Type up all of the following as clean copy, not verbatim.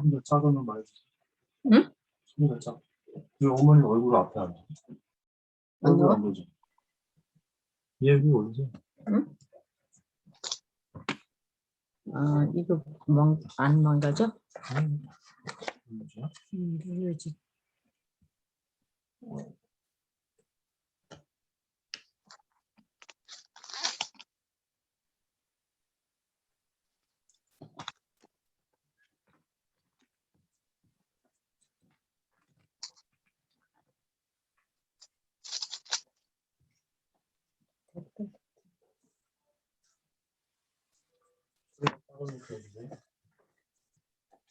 조금 더 작으면 말해주세요. 응? 조금 더 작. 그 어머니 얼굴 앞에 앉아. 얼굴 안 보죠? 얘기 올리세요. 응? 아, 이거 안 망가져? 뭐죠? 이거지.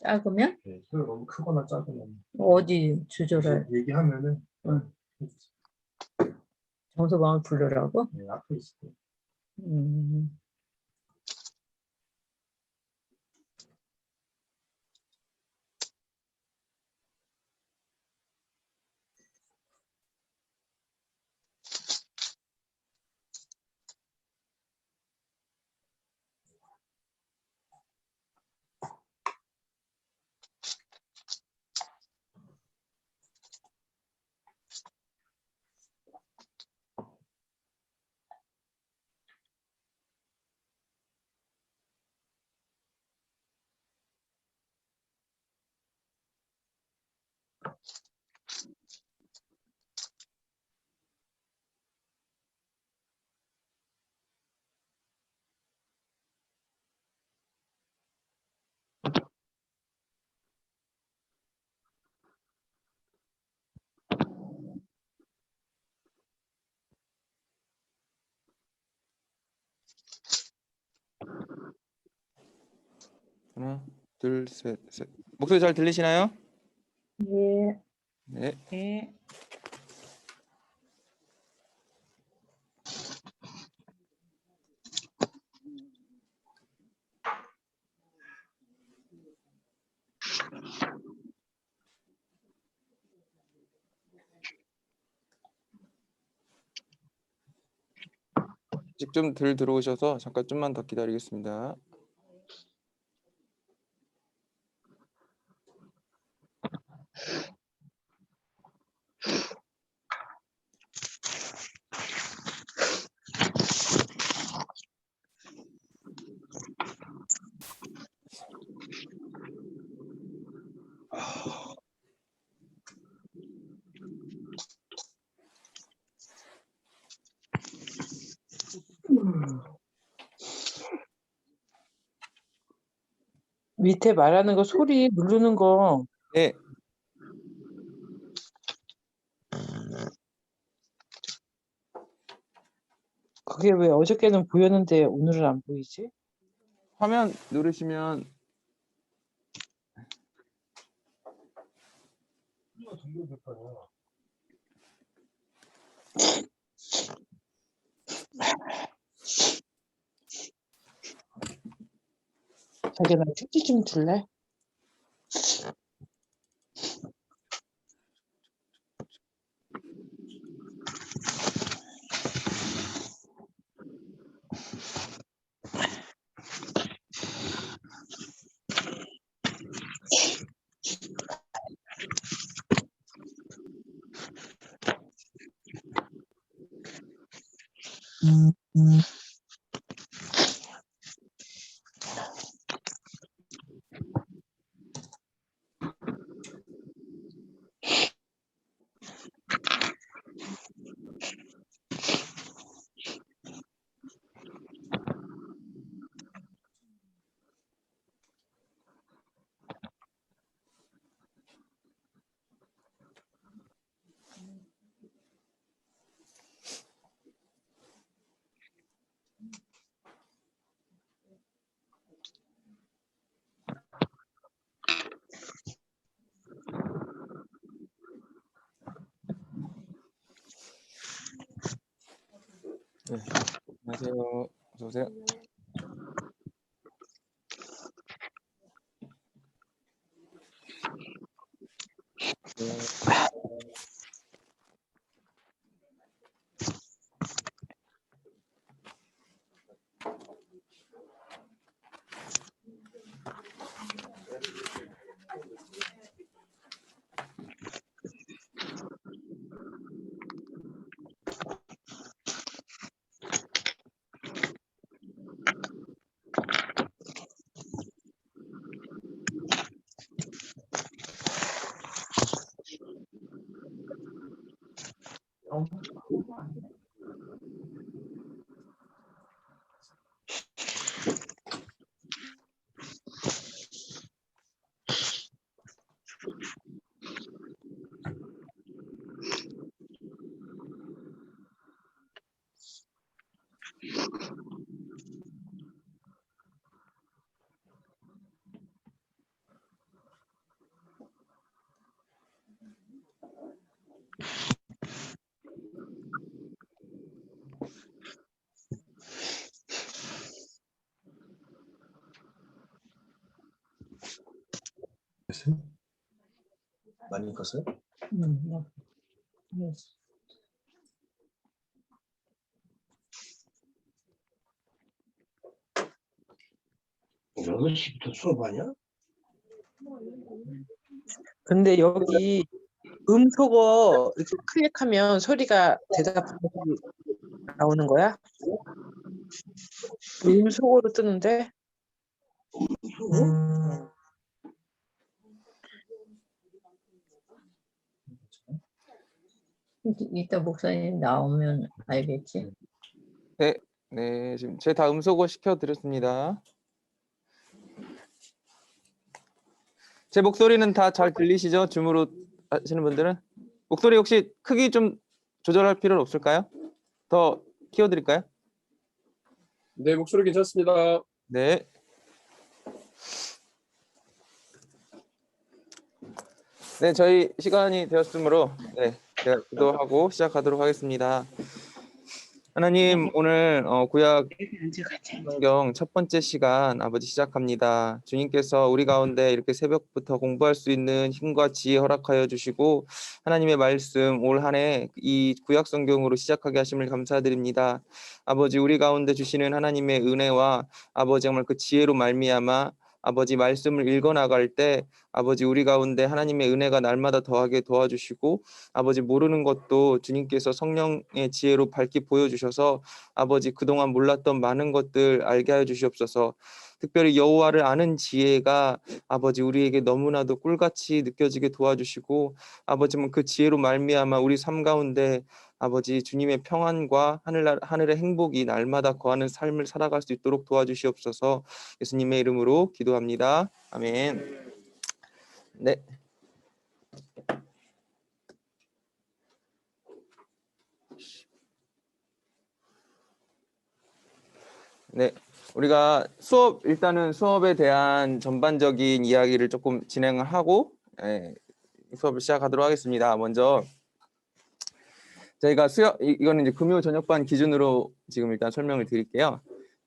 작으면? 네, 소리 너무 크거나 작으면 어디 조절을? 얘기하면은 응. 정서방을 부르라고? 네, 앞에 있을 때. 음. 하나, 둘, 셋, 셋. 목소리 잘 들리시나요? 예. 네. 예. 아직 좀 덜 들어오셔서 잠깐 좀만 더 기다리겠습니다. 밑에 말하는 거 소리 누르는 거 네. 그게 왜 어저께는 보였는데 오늘은 안 보이지? 화면 누르시면 자기야 나 휴지 좀 줄래? 네. 안녕하세요. 어서 오세요. 네. 많이 컸어요? 네. Yes. 6시부터 수업하냐? 근데 여기 음소거 이렇게 클릭하면 소리가 대답이 나오는 거야? 음소거로 뜨는데? 이따 목사님 나오면 알겠지? 네, 지금 제 다 음소거 시켜드렸습니다. 제 목소리는 다 잘 들리시죠? 줌으로 하시는 분들은? 목소리 혹시 크기 좀 조절할 필요는 없을까요? 더 키워드릴까요? 네, 목소리 괜찮습니다. 네. 네, 저희 시간이 되었으므로 제가 기도하고 시작하도록 하겠습니다. 하나님, 오늘 구약 성경 첫 번째 시간 아버지 시작합니다. 주님께서 우리 가운데 이렇게 새벽부터 공부할 수 있는 힘과 지혜 허락하여 주시고 하나님의 말씀 올 한 해 이 구약 성경으로 시작하게 하심을 감사드립니다. 아버지, 우리 가운데 주시는 하나님의 은혜와 아버지 정말 그 지혜로 말미암아 아버지 말씀을 읽어 나갈 때 아버지 우리 가운데 하나님의 은혜가 날마다 더하게 도와주시고 아버지 모르는 것도 주님께서 성령의 지혜로 밝히 보여주셔서 아버지 그동안 몰랐던 많은 것들 알게 하여 주시옵소서. 특별히 여호와를 아는 지혜가 아버지 우리에게 너무나도 꿀같이 느껴지게 도와주시고 아버지 그 지혜로 말미암아 우리 삶 가운데 아버지 주님의 평안과 하늘의 행복이 날마다 거하는 삶을 살아갈 수 있도록 도와주시옵소서. 예수님의 이름으로 기도합니다. 아멘. 네. 네, 우리가 일단은 수업에 대한 전반적인 이야기를 조금 진행을 하고 수업을 시작하도록 하겠습니다. 먼저 저희가 이거는 이제 금요 저녁반 기준으로 지금 일단 설명을 드릴게요.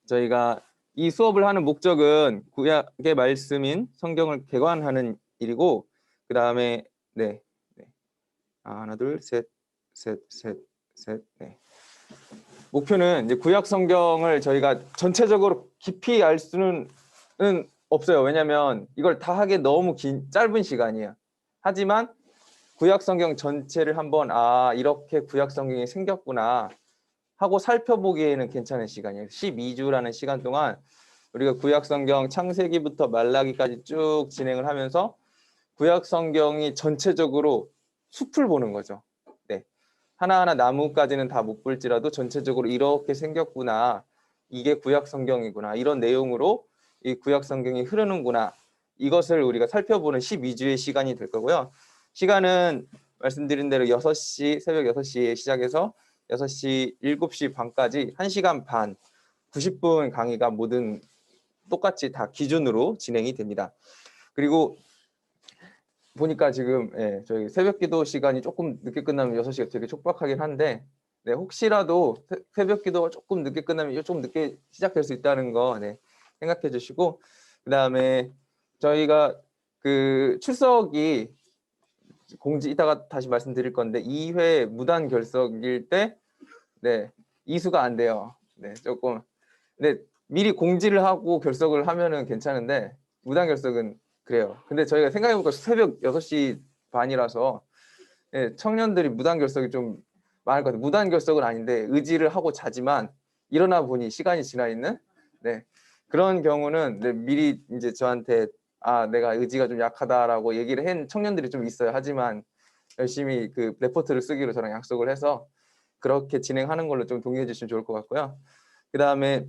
저희가 이 수업을 하는 목적은 구약의 말씀인 성경을 개관하는 일이고 그 다음에 하나 둘 셋 네. 목표는 이제 구약 성경을 저희가 전체적으로 깊이 알 수는 없어요. 왜냐하면 이걸 다 하기에 너무 짧은 시간이에요. 하지만 구약 성경 전체를 한번 이렇게 구약 성경이 생겼구나 하고 살펴보기에는 괜찮은 시간이에요. 12주라는 시간 동안 우리가 구약 성경 창세기부터 말라기까지 쭉 진행을 하면서 구약 성경이 전체적으로 숲을 보는 거죠. 네. 하나하나 나무까지는 다 못 볼지라도 전체적으로 이렇게 생겼구나. 이게 구약 성경이구나. 이런 내용으로 이 구약 성경이 흐르는구나. 이것을 우리가 살펴보는 12주의 시간이 될 거고요. 시간은 말씀드린 대로 6시, 새벽 6시에 시작해서 6시, 7시 반까지 1시간 반, 90분 강의가 모든 똑같이 다 기준으로 진행이 됩니다. 그리고 보니까 지금 저희 새벽 기도 시간이 조금 늦게 끝나면 6시가 되게 촉박하긴 한데 혹시라도 새벽 기도가 조금 늦게 끝나면 좀 늦게 시작될 수 있다는 거 생각해 주시고 그 다음에 저희가 그 출석이 공지 이따가 다시 말씀드릴 건데 2회 무단 결석일 때 이수가 안 돼요. 조금 미리 공지를 하고 결석을 하면은 괜찮은데 무단 결석은 그래요. 근데 저희가 생각해보니까 새벽 6시 반이라서 청년들이 무단 결석이 좀 많을 것 같아요. 무단 결석은 아닌데 의지를 하고 자지만 일어나 보니 시간이 지나 있는 그런 경우는 미리 이제 저한테 내가 의지가 좀 약하다라고 얘기를 한 청년들이 좀 있어요. 하지만 열심히 그 레포트를 쓰기로 저랑 약속을 해서 그렇게 진행하는 걸로 좀 동의해 주시면 좋을 것 같고요. 그 다음에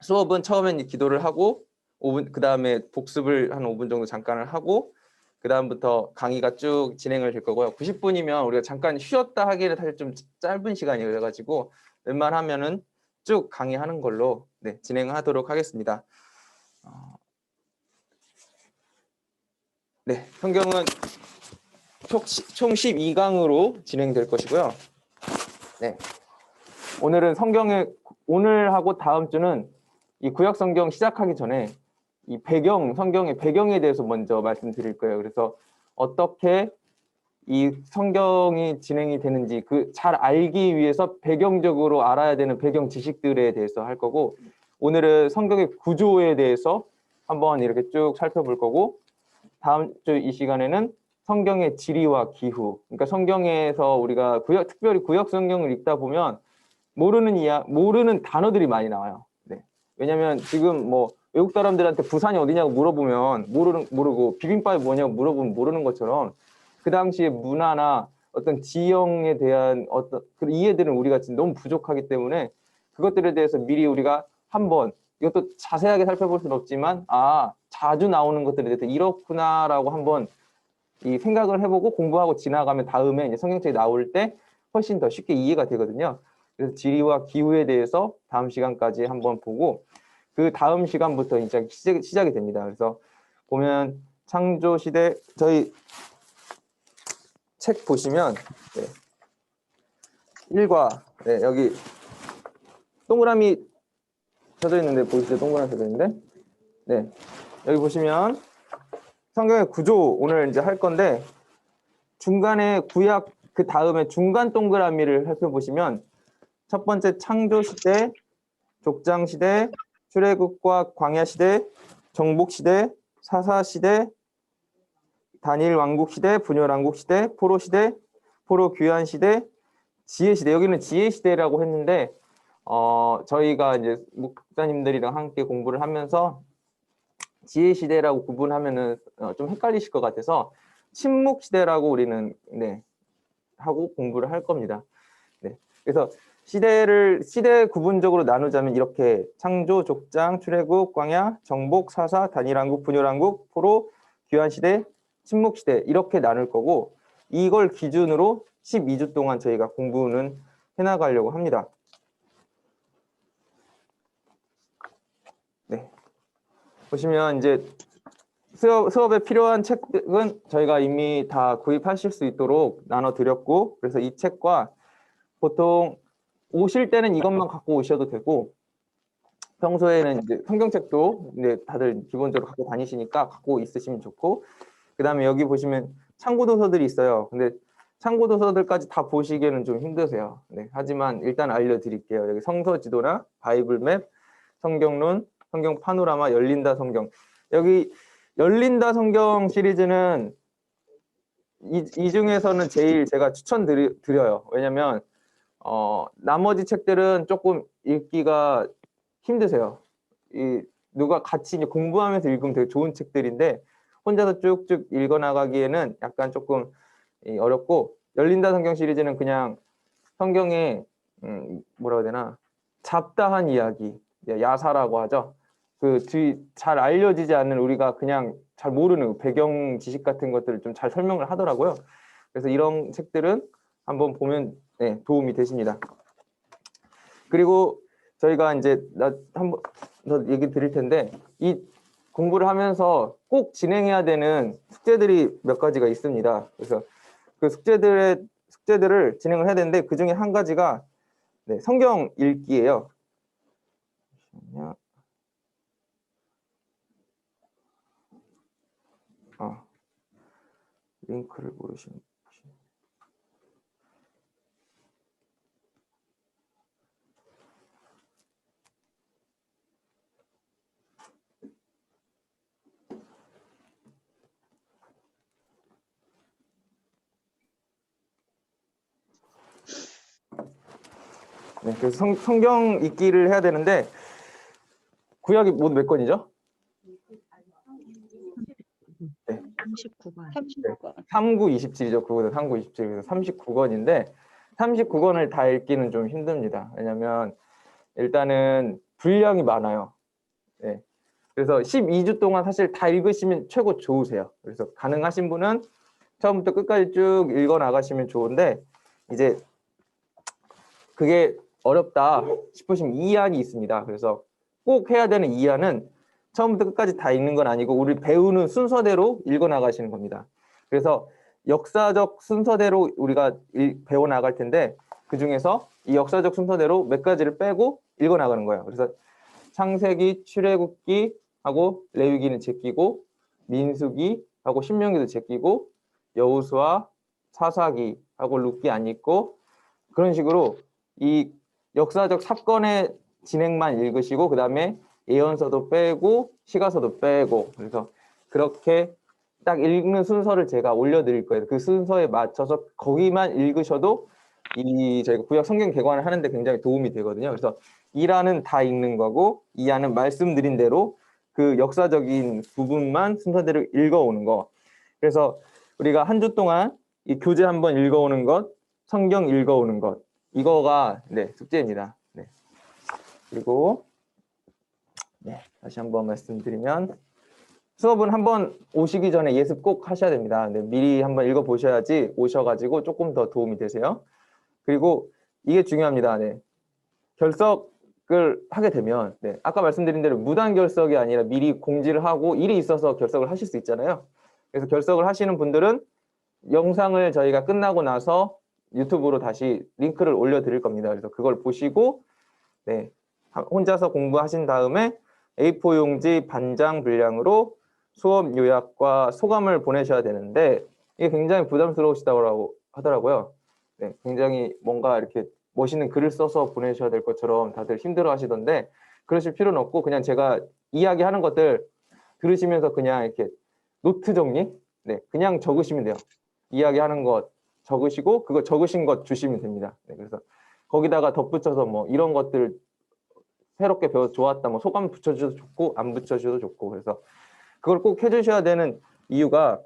수업은 처음엔 기도를 하고 5분, 그 다음에 복습을 한 5분 정도 잠깐을 하고 그 다음부터 강의가 쭉 진행을 될 거고요. 90분이면 우리가 잠깐 쉬었다 하기는 사실 좀 짧은 시간이어서 가지고 웬만하면은 쭉 강의하는 걸로 네, 진행하도록 하겠습니다. 네, 성경은 총 12강으로 진행될 것이고요. 네, 오늘은 오늘하고 다음 주는 이 구약 성경 시작하기 전에 이 성경의 배경에 대해서 먼저 말씀드릴 거예요. 그래서 어떻게 이 성경이 진행이 되는지 잘 알기 위해서 배경적으로 알아야 되는 배경 지식들에 대해서 할 거고, 오늘은 성경의 구조에 대해서 한번 이렇게 쭉 살펴볼 거고, 다음 주 이 시간에는 성경의 지리와 기후, 그러니까 성경에서 우리가 특별히 구약 성경을 읽다 보면 모르는 단어들이 많이 나와요. 네. 왜냐면 지금 뭐 외국 사람들한테 부산이 어디냐고 물어보면 모르고 비빔밥이 뭐냐고 물어보면 모르는 것처럼 그 당시의 문화나 어떤 지형에 대한 어떤 그 이해들은 우리가 지금 너무 부족하기 때문에 그것들에 대해서 미리 우리가 한번 이것도 자세하게 살펴볼 수는 없지만 자주 나오는 것들에 대해서 이렇구나라고 한번 이 생각을 해보고 공부하고 지나가면 다음에 이제 성경책이 나올 때 훨씬 더 쉽게 이해가 되거든요. 그래서 지리와 기후에 대해서 다음 시간까지 한번 보고 그 다음 시간부터 이제 시작이 됩니다. 그래서 보면 창조 시대 저희 책 보시면 1과 여기 동그라미 쳐져 있는데 보이시죠? 동그라미 쳐져 있는데 여기 보시면 성경의 구조 오늘 이제 할 건데 중간에 구약 그 다음에 중간 동그라미를 살펴보시면 첫 번째 창조 시대, 족장 시대, 출애굽과 광야 시대, 정복 시대, 사사 시대, 다니엘 왕국 시대, 분열 왕국 시대, 포로 시대, 포로 귀환 시대, 지혜 시대. 여기는 지혜 시대라고 했는데 저희가 이제 목사님들이랑 함께 공부를 하면서 지혜 시대라고 구분하면은 좀 헷갈리실 것 같아서 침묵 시대라고 우리는 하고 공부를 할 겁니다. 그래서 시대 구분적으로 나누자면 이렇게 창조, 족장, 출애굽, 광야, 정복, 사사, 다니엘 왕국, 분열 왕국, 포로, 귀환 시대, 침묵 시대 이렇게 나눌 거고 이걸 기준으로 12주 동안 저희가 공부는 해나가려고 합니다. 보시면 이제 수업에 필요한 책은 저희가 이미 다 구입하실 수 있도록 나눠드렸고 그래서 이 책과 보통 오실 때는 이것만 갖고 오셔도 되고 평소에는 이제 성경책도 다들 기본적으로 갖고 다니시니까 갖고 있으시면 좋고 그 다음에 여기 보시면 참고도서들이 있어요. 근데 참고도서들까지 다 보시기에는 좀 힘드세요. 하지만 일단 알려드릴게요. 여기 성서지도나 바이블맵, 성경론, 성경 파노라마, 열린다 성경. 여기 열린다 성경 시리즈는 이 중에서는 제일 제가 추천드려요. 왜냐면 나머지 책들은 조금 읽기가 힘드세요. 누가 같이 이제 공부하면서 읽으면 되게 좋은 책들인데 혼자서 쭉쭉 읽어나가기에는 약간 조금 어렵고 열린다 성경 시리즈는 그냥 성경에 뭐라고 해야 되나 잡다한 이야기, 야사라고 하죠. 그 잘 알려지지 않는 우리가 그냥 잘 모르는 배경 지식 같은 것들을 좀 잘 설명을 하더라고요. 그래서 이런 책들은 한번 보면 도움이 되십니다. 그리고 저희가 이제 한번 더 얘기 드릴 텐데 이 공부를 하면서 꼭 진행해야 되는 숙제들이 몇 가지가 있습니다. 그래서 그 숙제들을 진행을 해야 되는데 그 중에 한 가지가 성경 읽기예요. 링크를 모르시는 그래서 성경 읽기를 해야 되는데 구약이 모두 몇 권이죠? 39번. 3구 27이죠. 그거는 3구 27. 그래서 39권인데 39권을 다 읽기는 좀 힘듭니다. 왜냐면 일단은 분량이 많아요. 네. 그래서 12주 동안 사실 다 읽으시면 최고 좋으세요. 그래서 가능하신 분은 처음부터 끝까지 쭉 읽어 나가시면 좋은데 이제 그게 어렵다 싶으시면 이해안이 있습니다. 그래서 꼭 해야 되는 이해안은 처음부터 끝까지 다 읽는 건 아니고 우리 배우는 순서대로 읽어 나가시는 겁니다. 그래서 역사적 순서대로 우리가 배워 나갈 텐데 그 중에서 이 역사적 순서대로 몇 가지를 빼고 읽어 나가는 거예요. 그래서 창세기, 출애굽기 하고 레위기는 제끼고 민수기 하고 신명기도 제끼고 여호수아, 사사기 하고 룻기 안 읽고 그런 식으로 이 역사적 사건의 진행만 읽으시고 그 다음에 예언서도 빼고 시가서도 빼고 그래서 그렇게 딱 읽는 순서를 제가 올려드릴 거예요. 그 순서에 맞춰서 거기만 읽으셔도 이 저희가 구약 성경 개관을 하는데 굉장히 도움이 되거든요. 그래서 1화는 다 읽는 거고 2화는 말씀드린 대로 그 역사적인 부분만 순서대로 읽어오는 거. 그래서 우리가 한 주 동안 이 교재 한번 읽어오는 것, 성경 읽어오는 것 이거가 네, 숙제입니다. 네. 그리고 네, 다시 한번 말씀드리면 수업은 한번 오시기 전에 예습 꼭 하셔야 됩니다. 네, 미리 한번 읽어보셔야지 오셔가지고 조금 더 도움이 되세요. 그리고 이게 중요합니다. 네. 결석을 하게 되면 네, 아까 말씀드린 대로 무단 결석이 아니라 미리 공지를 하고 일이 있어서 결석을 하실 수 있잖아요. 그래서 결석을 하시는 분들은 영상을 저희가 끝나고 나서 유튜브로 다시 링크를 올려드릴 겁니다. 그래서 그걸 보시고 네, 혼자서 공부하신 다음에 A4 용지 반장 분량으로 수업 요약과 소감을 보내셔야 되는데 이게 굉장히 부담스러우시다고 하더라고요. 네, 굉장히 뭔가 이렇게 멋있는 글을 써서 보내셔야 될 것처럼 다들 힘들어 하시던데 그러실 필요는 없고 그냥 제가 이야기하는 것들 들으시면서 그냥 이렇게 노트 정리? 네, 그냥 적으시면 돼요. 이야기하는 것 적으시고 그거 적으신 것 주시면 됩니다. 네, 그래서 거기다가 덧붙여서 뭐 이런 것들 새롭게 배워서 좋았다 뭐 소감 붙여주셔도 좋고 안 붙여주셔도 좋고 그래서 그걸 꼭 해주셔야 되는 이유가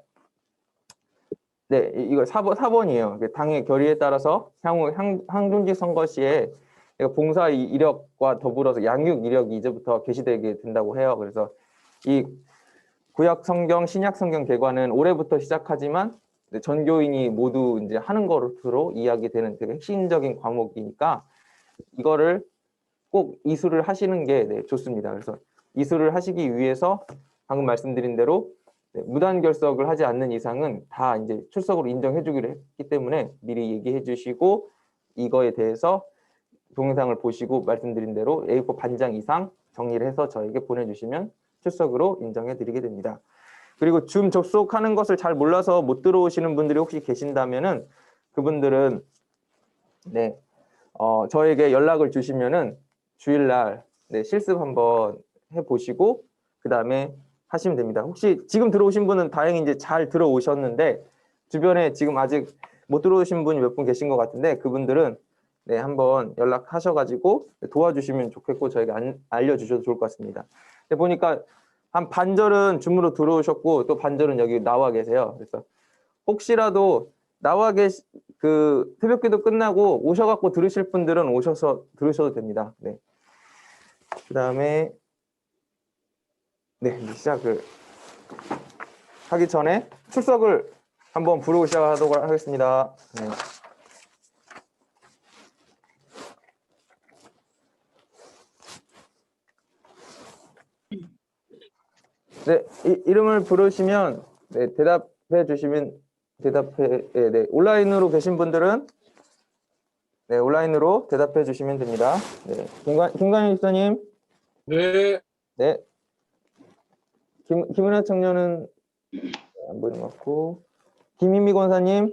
네 이거 4번이에요. 당의 결의에 따라서 향후 항존직 선거 시에 봉사 이력과 더불어서 양육 이력이 이제부터 게시되게 된다고 해요. 그래서 이 구약 성경, 신약 성경 개관은 올해부터 시작하지만 전교인이 모두 이제 하는 것으로 이야기되는 되게 핵심적인 과목이니까 이거를 꼭 이수를 하시는 게 네, 좋습니다. 그래서 이수를 하시기 위해서 방금 말씀드린 대로 네, 무단 결석을 하지 않는 이상은 다 이제 출석으로 인정해 주기로 했기 때문에 미리 얘기해 주시고 이거에 대해서 동영상을 보시고 말씀드린 대로 A4 반장 이상 정리를 해서 저에게 보내주시면 출석으로 인정해 드리게 됩니다. 그리고 줌 접속하는 것을 잘 몰라서 못 들어오시는 분들이 혹시 계신다면은 그분들은 네, 저에게 연락을 주시면은 주일날 네, 실습 한번 해보시고 그 다음에 하시면 됩니다. 혹시 지금 들어오신 분은 다행히 이제 잘 들어오셨는데 주변에 지금 아직 못 들어오신 분이 몇 분 계신 것 같은데 그분들은 네, 한번 연락하셔가지고 도와주시면 좋겠고 저에게 알려주셔도 좋을 것 같습니다. 근데 보니까 한 반절은 줌으로 들어오셨고 또 반절은 여기 나와 계세요. 그래서 혹시라도 그 새벽기도 끝나고 오셔갖고 들으실 분들은 오셔서 들으셔도 됩니다. 네. 그 다음에 네 시작을 하기 전에 출석을 한번 부르고 시작하도록 하겠습니다. 네. 네, 이름을 부르시면 네, 대답해 주시면 네, 온라인으로 계신 분들은 네, 온라인으로 대답해 주시면 됩니다. 네, 김관일 집사님. 네. 네. 김은하 청년은 안 보이는 것 같고 김인미 권사님,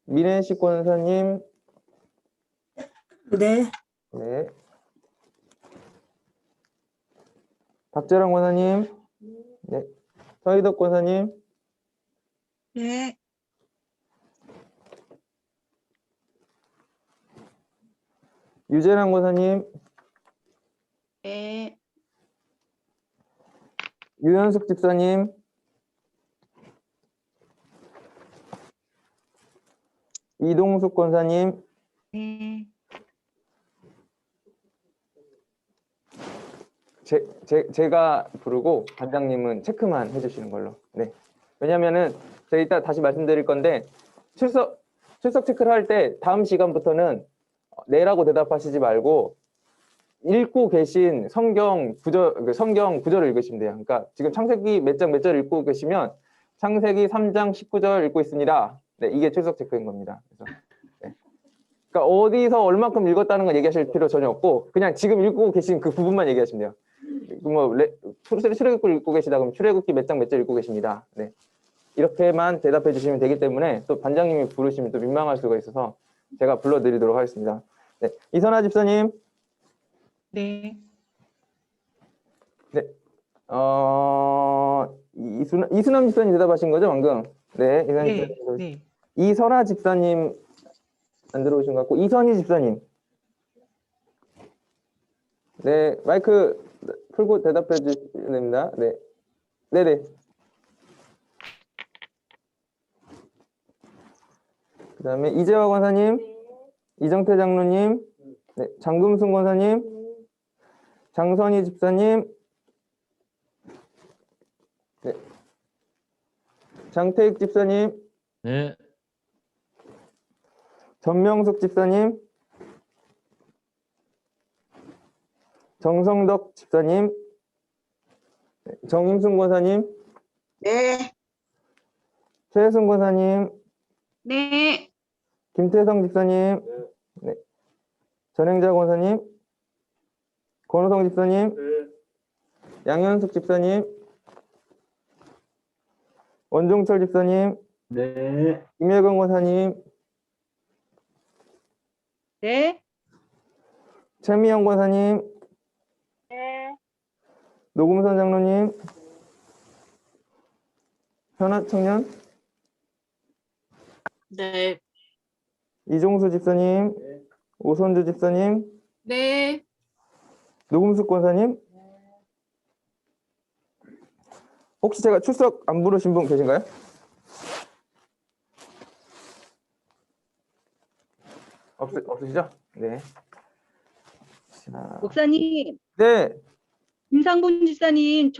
민혜식 권사님. 네. 네. 박재랑 권사님. 네. 서희덕 권사님. 네. 유재랑 권사님. 네. 유현숙 집사님, 이동숙 권사님, 네. 제가 부르고 반장님은 체크만 해주시는 걸로. 네. 왜냐면은 제가 이따 다시 말씀드릴 건데 출석 체크를 할 때 다음 시간부터는 네라고 대답하시지 말고 읽고 계신 성경 구절을 읽으시면 돼요. 그러니까 지금 창세기 몇 장 몇 절 읽고 계시면 창세기 3장 19절 읽고 있습니다. 네, 이게 출석 체크인 겁니다. 그래서, 네. 그러니까 어디서 얼만큼 읽었다는 건 얘기하실 필요 전혀 없고 그냥 지금 읽고 계신 그 부분만 얘기하시면 돼요. 뭐 출애굽기 읽고 계시다 그러면 출애굽기 몇 장 몇 절 읽고 계십니다. 네. 이렇게만 대답해 주시면 되기 때문에 또 반장님이 부르시면 또 민망할 수가 있어서 제가 불러드리도록 하겠습니다. 네. 이선아 집사님. 네. 네. 이수남 집사님 대답하신 거죠, 방금? 네. 이선아 네. 집사님. 네. 이선아 집사님 안 들어오신 것 같고 이선희 집사님. 네. 마이크 풀고 대답해 주시면 됩니다. 네. 네네. 그 다음에 이재화 권사님, 이정태 장로님, 네. 장금순 권사님, 장선희 집사님, 네. 장태익 집사님, 네. 전명숙 집사님, 정성덕 집사님, 네. 정임순 권사님, 네. 최혜순 권사님, 네. 김태성 집사님, 네. 전행자 권사님, 권호성 집사님, 양현숙 집사님, 원종철 집사님, 네. 김혜건 권사님, 네. 최미영 권사님, 네. 노금선 장로님, 현아청년, 네. 이종수 집사님, 오선주 집사님, 네. 노금숙 권사님. 혹시 제가 출석 안 부르신 분 계신가요? 없으시죠? 네. 자, 목사님, 네. 김상분 집사님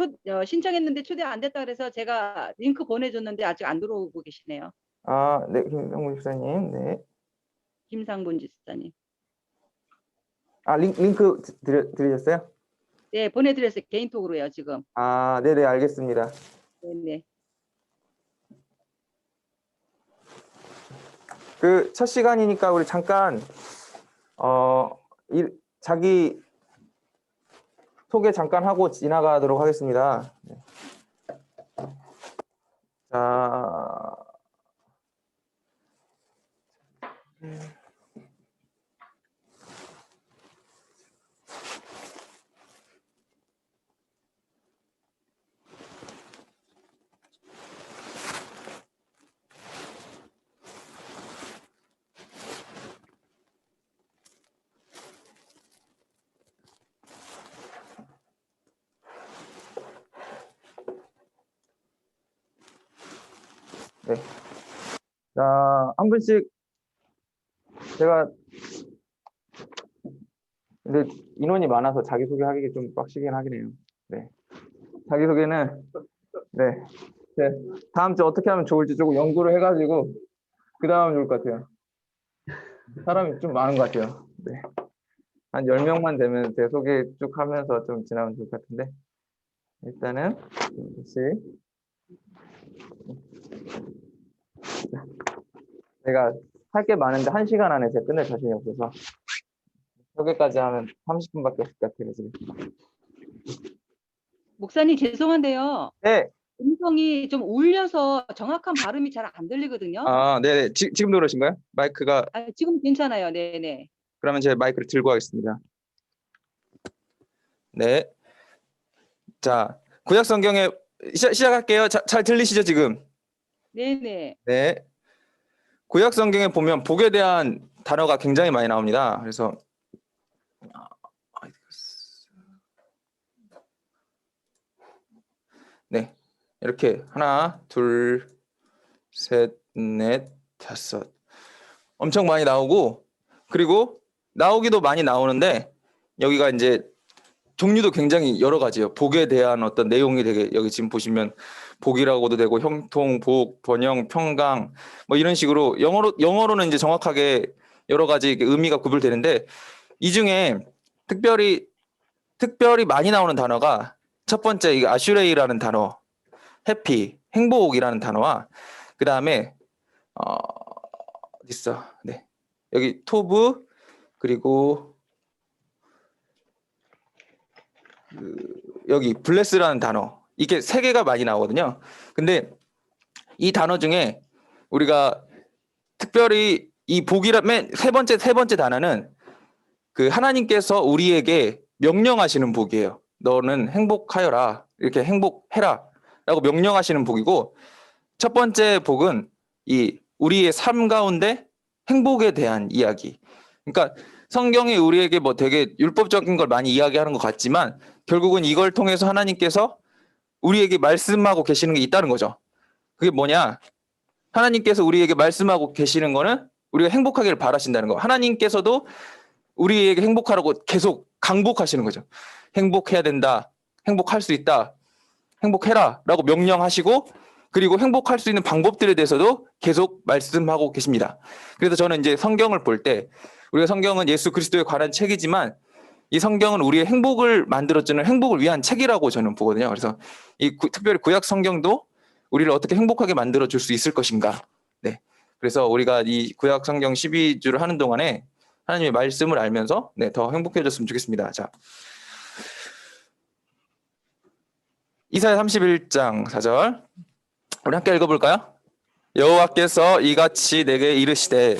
신청했는데 초대 안 됐다 그래서 제가 링크 보내줬는데 아직 안 들어오고 계시네요. 아, 네, 김상문 집사님, 네. 김상분 집사님. 아, 링크 드리셨어요? 네, 보내드렸어요. 개인톡으로요, 지금. 아, 네네, 알겠습니다. 네네. 그 첫 시간이니까 우리 잠깐 자기 소개 잠깐 하고 지나가도록 하겠습니다. 네. 자, 네. 자, 한 분씩 제가 근데 인원이 많아서 자기소개하기 좀 빡시긴 하긴 해요. 네. 자기소개는 네. 다음 주 어떻게 하면 좋을지 조금 연구를 해가지고 그 다음 좋을 것 같아요. 사람이 좀 많은 것 같아요. 네. 한 10명만 되면 제 소개 쭉 하면서 좀 지나면 좋을 것 같은데 일단은 다시 제가 할 게 많은데 1시간 안에 제가 끝낼 자신이 없어서 소개까지 하면 30분밖에 없을 것 같아요. 지금. 목사님 죄송한데요. 네. 음성이 좀 울려서 정확한 발음이 잘 안 들리거든요. 아, 네네. 지금 들어오신가요? 마이크가 지금 괜찮아요. 네네. 그러면 제가 마이크를 들고 하겠습니다. 네. 자, 구약 성경에 시작할게요. 잘 들리시죠, 지금? 네네. 네. 구약 성경에 보면 복에 대한 단어가 굉장히 많이 나옵니다. 그래서 이렇게 하나, 둘, 셋, 넷, 다섯. 엄청 많이 나오고, 그리고 나오기도 많이 나오는데 여기가 이제 종류도 굉장히 여러 가지예요. 복에 대한 어떤 내용이 되게 여기 지금 보시면 복이라고도 되고 형통, 복, 번영, 평강 뭐 이런 식으로 영어로는 이제 정확하게 여러 가지 의미가 구별되는데 이 중에 특별히 많이 나오는 단어가 첫 번째 이게 아슈레이라는 단어, 해피, 행복이라는 단어와 그 다음에 어디 있어? 네, 여기 토브 그리고 여기 블레스라는 단어 이게 세 개가 많이 나오거든요. 근데 이 단어 중에 우리가 특별히 이 복이라 세 번째 단어는 그 하나님께서 우리에게 명령하시는 복이에요. 너는 행복하여라 이렇게 행복해라 라고 명령하시는 복이고 첫 번째 복은 이 우리의 삶 가운데 행복에 대한 이야기. 그러니까 성경이 우리에게 뭐 되게 율법적인 걸 많이 이야기하는 것 같지만 결국은 이걸 통해서 하나님께서 우리에게 말씀하고 계시는 게 있다는 거죠. 그게 뭐냐? 하나님께서 우리에게 말씀하고 계시는 거는 우리가 행복하기를 바라신다는 거. 하나님께서도 우리에게 행복하라고 계속 강복하시는 거죠. 행복해야 된다. 행복할 수 있다. 행복해라 라고 명령하시고 그리고 행복할 수 있는 방법들에 대해서도 계속 말씀하고 계십니다. 그래서 저는 이제 성경을 볼 때 우리가 성경은 예수 그리스도에 관한 책이지만 이 성경은 우리의 행복을 만들어주는 행복을 위한 책이라고 저는 보거든요. 그래서 특별히 구약 성경도 우리를 어떻게 행복하게 만들어줄 수 있을 것인가. 네. 그래서 우리가 이 구약 성경 12주를 하는 동안에 하나님의 말씀을 알면서 더 행복해졌으면 좋겠습니다. 자, 이사야 31장 4절 우리 함께 읽어볼까요? 여호와께서 이같이 내게 이르시되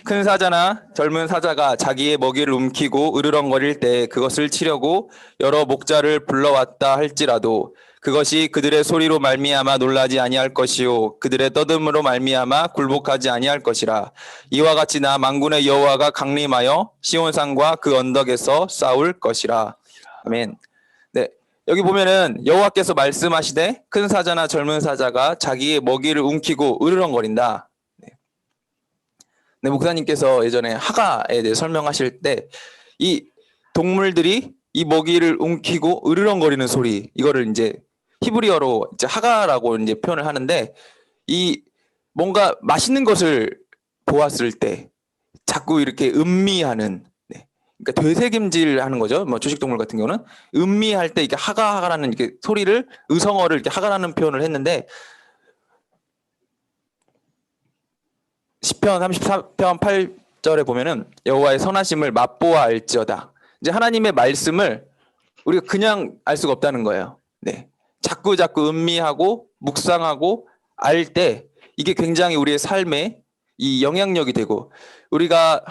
큰 사자나 젊은 사자가 자기의 먹이를 움키고 으르렁거릴 때 그것을 치려고 여러 목자를 불러왔다 할지라도 그것이 그들의 소리로 말미암아 놀라지 아니할 것이요 그들의 떠듦으로 말미암아 굴복하지 아니할 것이라. 이와 같이 나 만군의 여호와가 강림하여 시온산과 그 언덕에서 싸울 것이라. 아멘. 네, 여기 보면은 여호와께서 말씀하시되 큰 사자나 젊은 사자가 자기의 먹이를 움키고 으르렁거린다. 네, 목사님께서 예전에 하가에 대해 설명하실 때 이 동물들이 이 먹이를 움키고 으르렁거리는 소리 이거를 이제 히브리어로 이제 하가라고 이제 표현을 하는데 이 뭔가 맛있는 것을 보았을 때 자꾸 이렇게 음미하는 그러니까 되새김질하는 거죠. 뭐 주식동물 같은 경우는 음미할 때 이렇게 하가라는 이렇게 소리를 의성어를 이렇게 하가라는 표현을 했는데 시편 34편 8절에 보면은 여호와의 선하심을 맛보아 알지어다. 이제 하나님의 말씀을 우리가 그냥 알 수가 없다는 거예요. 네, 자꾸 음미하고 묵상하고 알 때 이게 굉장히 우리의 삶에 이 영향력이 되고 우리가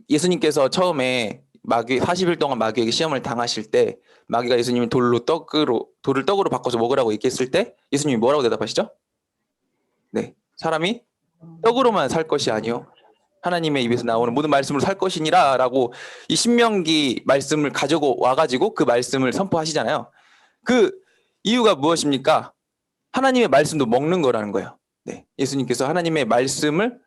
예수님께서 처음에 마귀 40일 동안 마귀에게 시험을 당하실 때 마귀가 예수님이 돌을 떡으로 바꿔서 먹으라고 얘기했을 때 예수님이 뭐라고 대답하시죠? 네, 사람이 떡으로만 살 것이 아니요 하나님의 입에서 나오는 모든 말씀으로 살 것이니라 라고 이 신명기 말씀을 가지고 와가지고 그 말씀을 선포하시잖아요. 그 이유가 무엇입니까? 하나님의 말씀도 먹는 거라는 거예요. 네, 예수님께서 하나님의 말씀을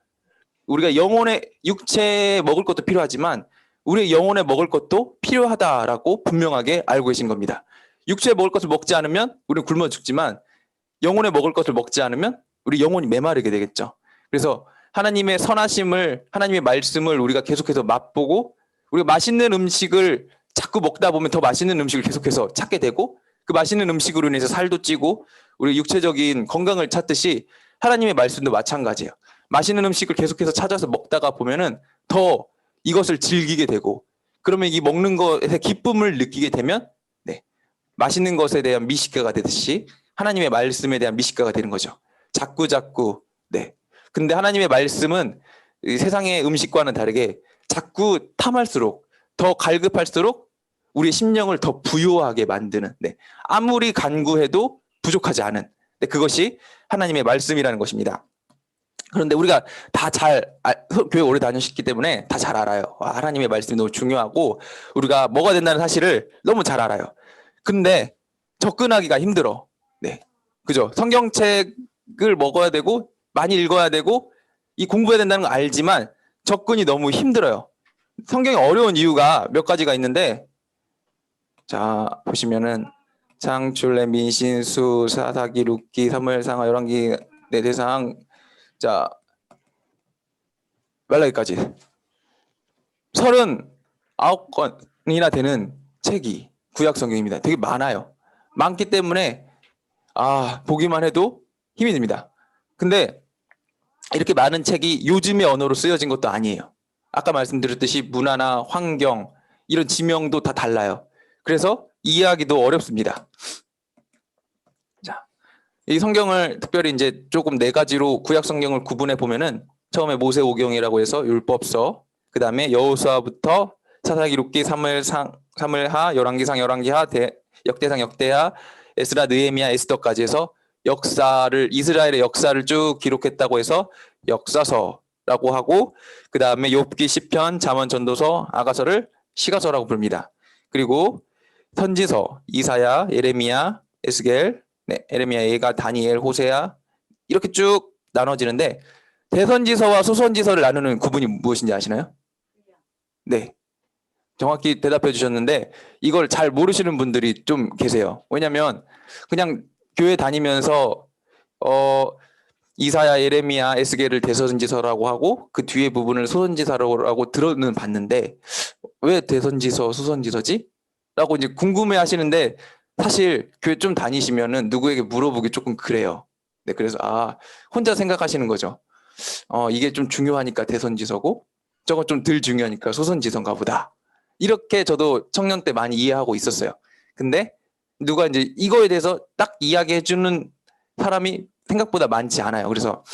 우리가 영혼의 육체에 먹을 것도 필요하지만 우리의 영혼에 먹을 것도 필요하다라고 분명하게 알고 계신 겁니다. 육체에 먹을 것을 먹지 않으면 우리는 굶어 죽지만 영혼에 먹을 것을 먹지 않으면 우리 영혼이 메마르게 되겠죠. 그래서 하나님의 선하심을 하나님의 말씀을 우리가 계속해서 맛보고 우리가 맛있는 음식을 자꾸 먹다 보면 더 맛있는 음식을 계속해서 찾게 되고 그 맛있는 음식으로 인해서 살도 찌고 우리 육체적인 건강을 찾듯이 하나님의 말씀도 마찬가지예요. 맛있는 음식을 계속해서 찾아서 먹다가 보면은 더 이것을 즐기게 되고 그러면 이 먹는 것에 기쁨을 느끼게 되면 맛있는 것에 대한 미식가가 되듯이 하나님의 말씀에 대한 미식가가 되는 거죠. 자꾸 근데 하나님의 말씀은 이 세상의 음식과는 다르게 자꾸 탐할수록 더 갈급할수록 우리의 심령을 더 부요하게 만드는 아무리 간구해도 부족하지 않은 그것이 하나님의 말씀이라는 것입니다. 그런데 우리가 다 교회 오래 다니셨기 때문에 다 잘 알아요. 하나님의 말씀이 너무 중요하고 우리가 뭐가 된다는 사실을 너무 잘 알아요. 근데 접근하기가 힘들어. 네, 그죠? 성경책을 먹어야 되고 많이 읽어야 되고 이 공부해야 된다는 거 알지만 접근이 너무 힘들어요. 성경이 어려운 이유가 몇 가지가 있는데, 자 보시면은 창출내 민신수 사사기 룻기 사무엘상하 열왕기 내대상 자 말라기까지 39권이나 되는 책이 구약 성경입니다. 되게 많아요. 많기 때문에 보기만 해도 힘이 듭니다. 근데 이렇게 많은 책이 요즘의 언어로 쓰여진 것도 아니에요. 아까 말씀드렸듯이 문화나 환경 이런 지명도 다 달라요. 그래서 이해하기도 어렵습니다. 자, 이 성경을 특별히 이제 조금 4가지로 구약 성경을 구분해 보면은 처음에 모세오경이라고 해서 율법서, 그 다음에 여호수아부터 사사기 룻기 사무엘하 열왕기상 열왕기하 역대상 역대하 에스라 느헤미야 에스더까지 해서 역사를 이스라엘의 역사를 쭉 기록했다고 해서 역사서라고 하고, 그 다음에 욥기 시편 잠언 전도서 아가서를 시가서라고 부릅니다. 그리고 선지서 이사야 예레미야 에스겔 에레미야 예가 다니엘 호세아 이렇게 쭉 나눠지는데, 대선지서와 소선지서를 나누는 구분이 무엇인지 아시나요? 네, 정확히 대답해 주셨는데 이걸 잘 모르시는 분들이 좀 계세요. 왜냐면 그냥 교회 다니면서 이사야 예레미야 에스겔을 대선지서라고 하고 그 뒤에 부분을 소선지서라고 들어는 봤는데 왜 대선지서 소선지서지? 라고 이제 궁금해 하시는데, 사실 교회 좀 다니시면은 누구에게 물어보기 조금 그래요. 네, 그래서 혼자 생각하시는 거죠. 이게 좀 중요하니까 대선지서고 저거 좀 덜 중요하니까 소선지서인가 보다. 이렇게 저도 청년 때 많이 이해하고 있었어요. 근데 누가 이제 이거에 대해서 딱 이야기해 주는 사람이 생각보다 많지 않아요. 그래서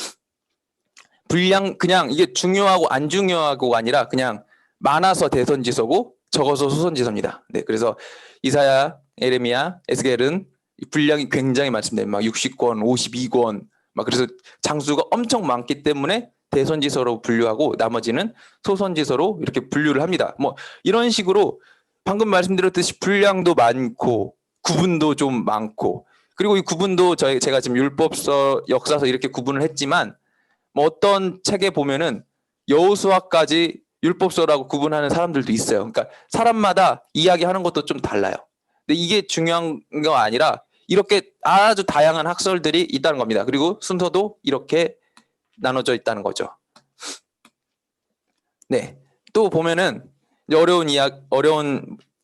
그냥 이게 중요하고 안 중요하고가 아니라 그냥 많아서 대선지서고 적어서 소선지서입니다. 네, 그래서 이사야, 예레미야, 에스겔은 분량이 굉장히 많습니다. 막 60권, 52권, 막 그래서 장수가 엄청 많기 때문에 대선지서로 분류하고 나머지는 소선지서로 이렇게 분류를 합니다. 뭐 이런 식으로 방금 말씀드렸듯이 분량도 많고 구분도 좀 많고, 그리고 이 구분도 제가 지금 율법서, 역사서 이렇게 구분을 했지만 뭐 어떤 책에 보면은 여호수아까지 율법서라고 구분하는 사람들도 있어요. 그러니까 사람마다 이야기하는 것도 좀 달라요. 근데 이게 중요한 거 아니라 이렇게 아주 다양한 학설들이 있다는 겁니다. 그리고 순서도 이렇게 나눠져 있다는 거죠. 네, 또 보면은 어려운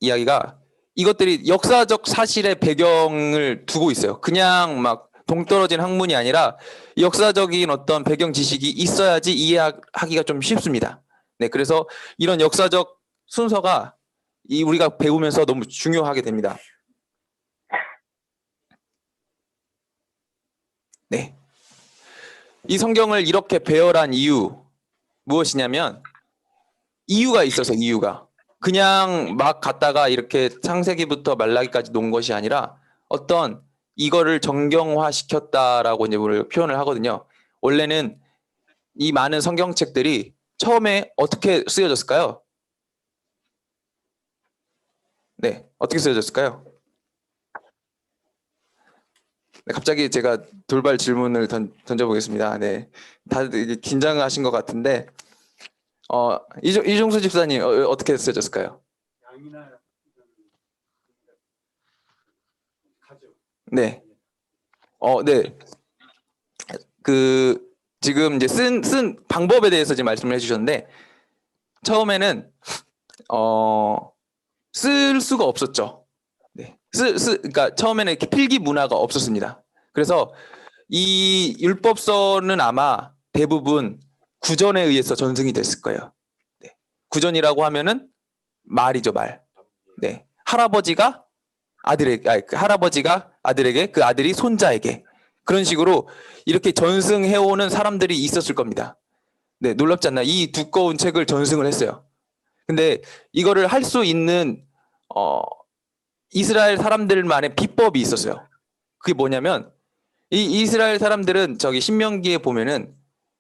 이야기가 이것들이 역사적 사실의 배경을 두고 있어요. 그냥 막 동떨어진 학문이 아니라 역사적인 어떤 배경 지식이 있어야지 이해하기가 좀 쉽습니다. 네, 그래서 이런 역사적 순서가 우리가 배우면서 너무 중요하게 됩니다. 네, 이 성경을 이렇게 배열한 이유 무엇이냐면 이유가 있어서, 이유가 그냥 막 갖다가 이렇게 창세기부터 말라기까지 놓은 것이 아니라 어떤 이거를 정경화 시켰다라고 이제 우리가 표현을 하거든요. 원래는 이 많은 성경책들이 처음에 어떻게 쓰여졌을까요? 네, 어떻게 쓰여졌을까요? 네, 갑자기 제가 돌발 질문을 던져보겠습니다. 네, 다들 긴장하신 것 같은데 이종수 집사님 어떻게 쓰여졌을까요? 네, 네, 지금 이제 쓴 방법에 대해서 지금 말씀을 해주셨는데 처음에는 쓸 수가 없었죠. 네, 그러니까 처음에는 이렇게 필기 문화가 없었습니다. 그래서 이 율법서는 아마 대부분 구전에 의해서 전승이 됐을 거예요. 네, 구전이라고 하면은 말이죠, 말. 네, 할아버지가 아들에게, 그 아들이 손자에게, 그런 식으로 이렇게 전승해오는 사람들이 있었을 겁니다. 네, 놀랍지 않나요? 이 두꺼운 책을 전승을 했어요. 근데 이거를 할 수 있는 이스라엘 사람들만의 비법이 있었어요. 그게 뭐냐면 이 이스라엘 사람들은 저기 신명기에 보면은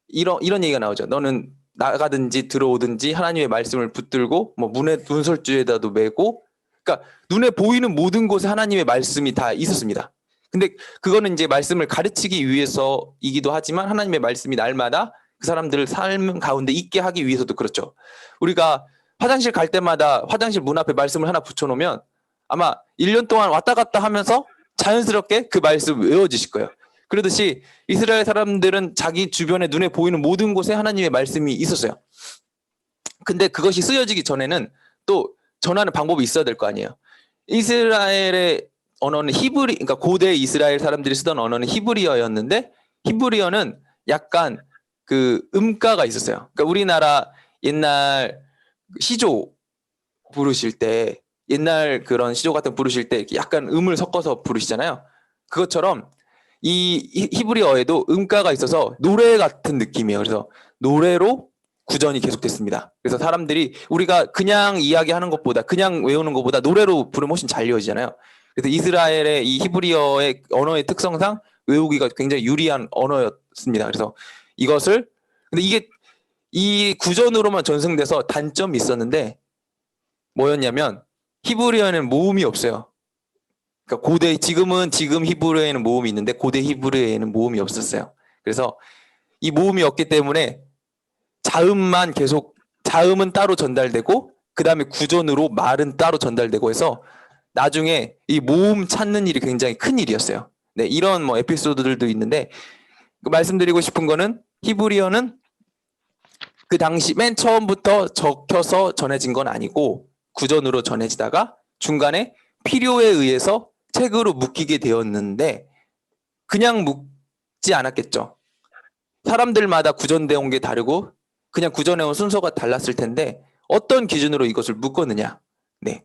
이런 얘기가 나오죠. 너는 나가든지 들어오든지 하나님의 말씀을 붙들고 뭐 문설주에다도 메고 그러니까 눈에 보이는 모든 곳에 하나님의 말씀이 다 있었습니다. 근데 그거는 이제 말씀을 가르치기 위해서이기도 하지만 하나님의 말씀이 날마다 그 사람들을 삶 가운데 있게 하기 위해서도 그렇죠. 우리가 화장실 갈 때마다 화장실 문 앞에 말씀을 하나 붙여놓으면 아마 1년 동안 왔다 갔다 하면서 자연스럽게 그 말씀 외워지실 거예요. 그러듯이 이스라엘 사람들은 자기 주변에 눈에 보이는 모든 곳에 하나님의 말씀이 있었어요. 근데 그것이 쓰여지기 전에는 또 전하는 방법이 있어야 될 거 아니에요. 이스라엘의 언어는 그러니까 고대 이스라엘 사람들이 쓰던 언어는 히브리어였는데 히브리어는 약간 그 음가가 있었어요. 그러니까 우리나라 옛날 시조 부르실 때 옛날 그런 시조 같은 거 부르실 때 약간 음을 섞어서 부르시잖아요. 그것처럼 이 히브리어에도 음가가 있어서 노래 같은 느낌이에요. 그래서 노래로 구전이 계속됐습니다. 그래서 사람들이 우리가 그냥 이야기하는 것보다 그냥 외우는 것보다 노래로 부르면 훨씬 잘 이어지잖아요. 그래서 이스라엘의 이 히브리어의 언어의 특성상 외우기가 굉장히 유리한 언어였습니다. 그래서 이것을 근데 이게 이 구전으로만 전승돼서 단점이 있었는데 뭐였냐면 히브리어에는 모음이 없어요. 그러니까 지금 히브리어에는 모음이 있는데 고대 히브리어에는 모음이 없었어요. 그래서 이 모음이 없기 때문에 자음은 따로 전달되고 그 다음에 구전으로 말은 따로 전달되고 해서 나중에 이 모음 찾는 일이 굉장히 큰 일이었어요. 네, 이런 뭐 에피소드들도 있는데 말씀드리고 싶은 거는 히브리어는 그 당시 맨 처음부터 적혀서 전해진 건 아니고 구전으로 전해지다가 중간에 필요에 의해서 책으로 묶이게 되었는데 그냥 묶지 않았겠죠. 사람들마다 구전되어 온 게 다르고 그냥 구전해온 순서가 달랐을 텐데 어떤 기준으로 이것을 묶었느냐. 네.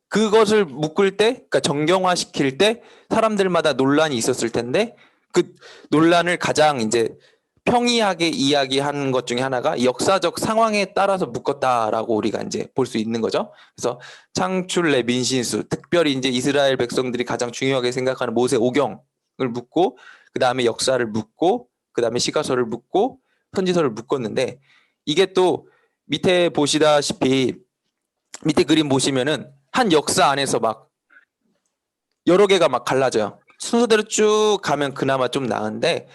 그것을 묶을 때, 그러니까 정경화시킬 때 사람들마다 논란이 있었을 텐데 그 논란을 가장 이제 평이하게 이야기하는 것 중에 하나가 역사적 상황에 따라서 묶었다라고 우리가 이제 볼 수 있는 거죠. 그래서 창출내 민신수, 특별히 이제 이스라엘 백성들이 가장 중요하게 생각하는 모세 오경을 묶고 그 다음에 역사를 묶고 그 다음에 시가서를 묶고 선지서를 묶었는데 이게 또 밑에 보시다시피 밑에 그림 보시면은 한 역사 안에서 막 여러 개가 막 갈라져요. 순서대로 쭉 가면 그나마 좀 나은데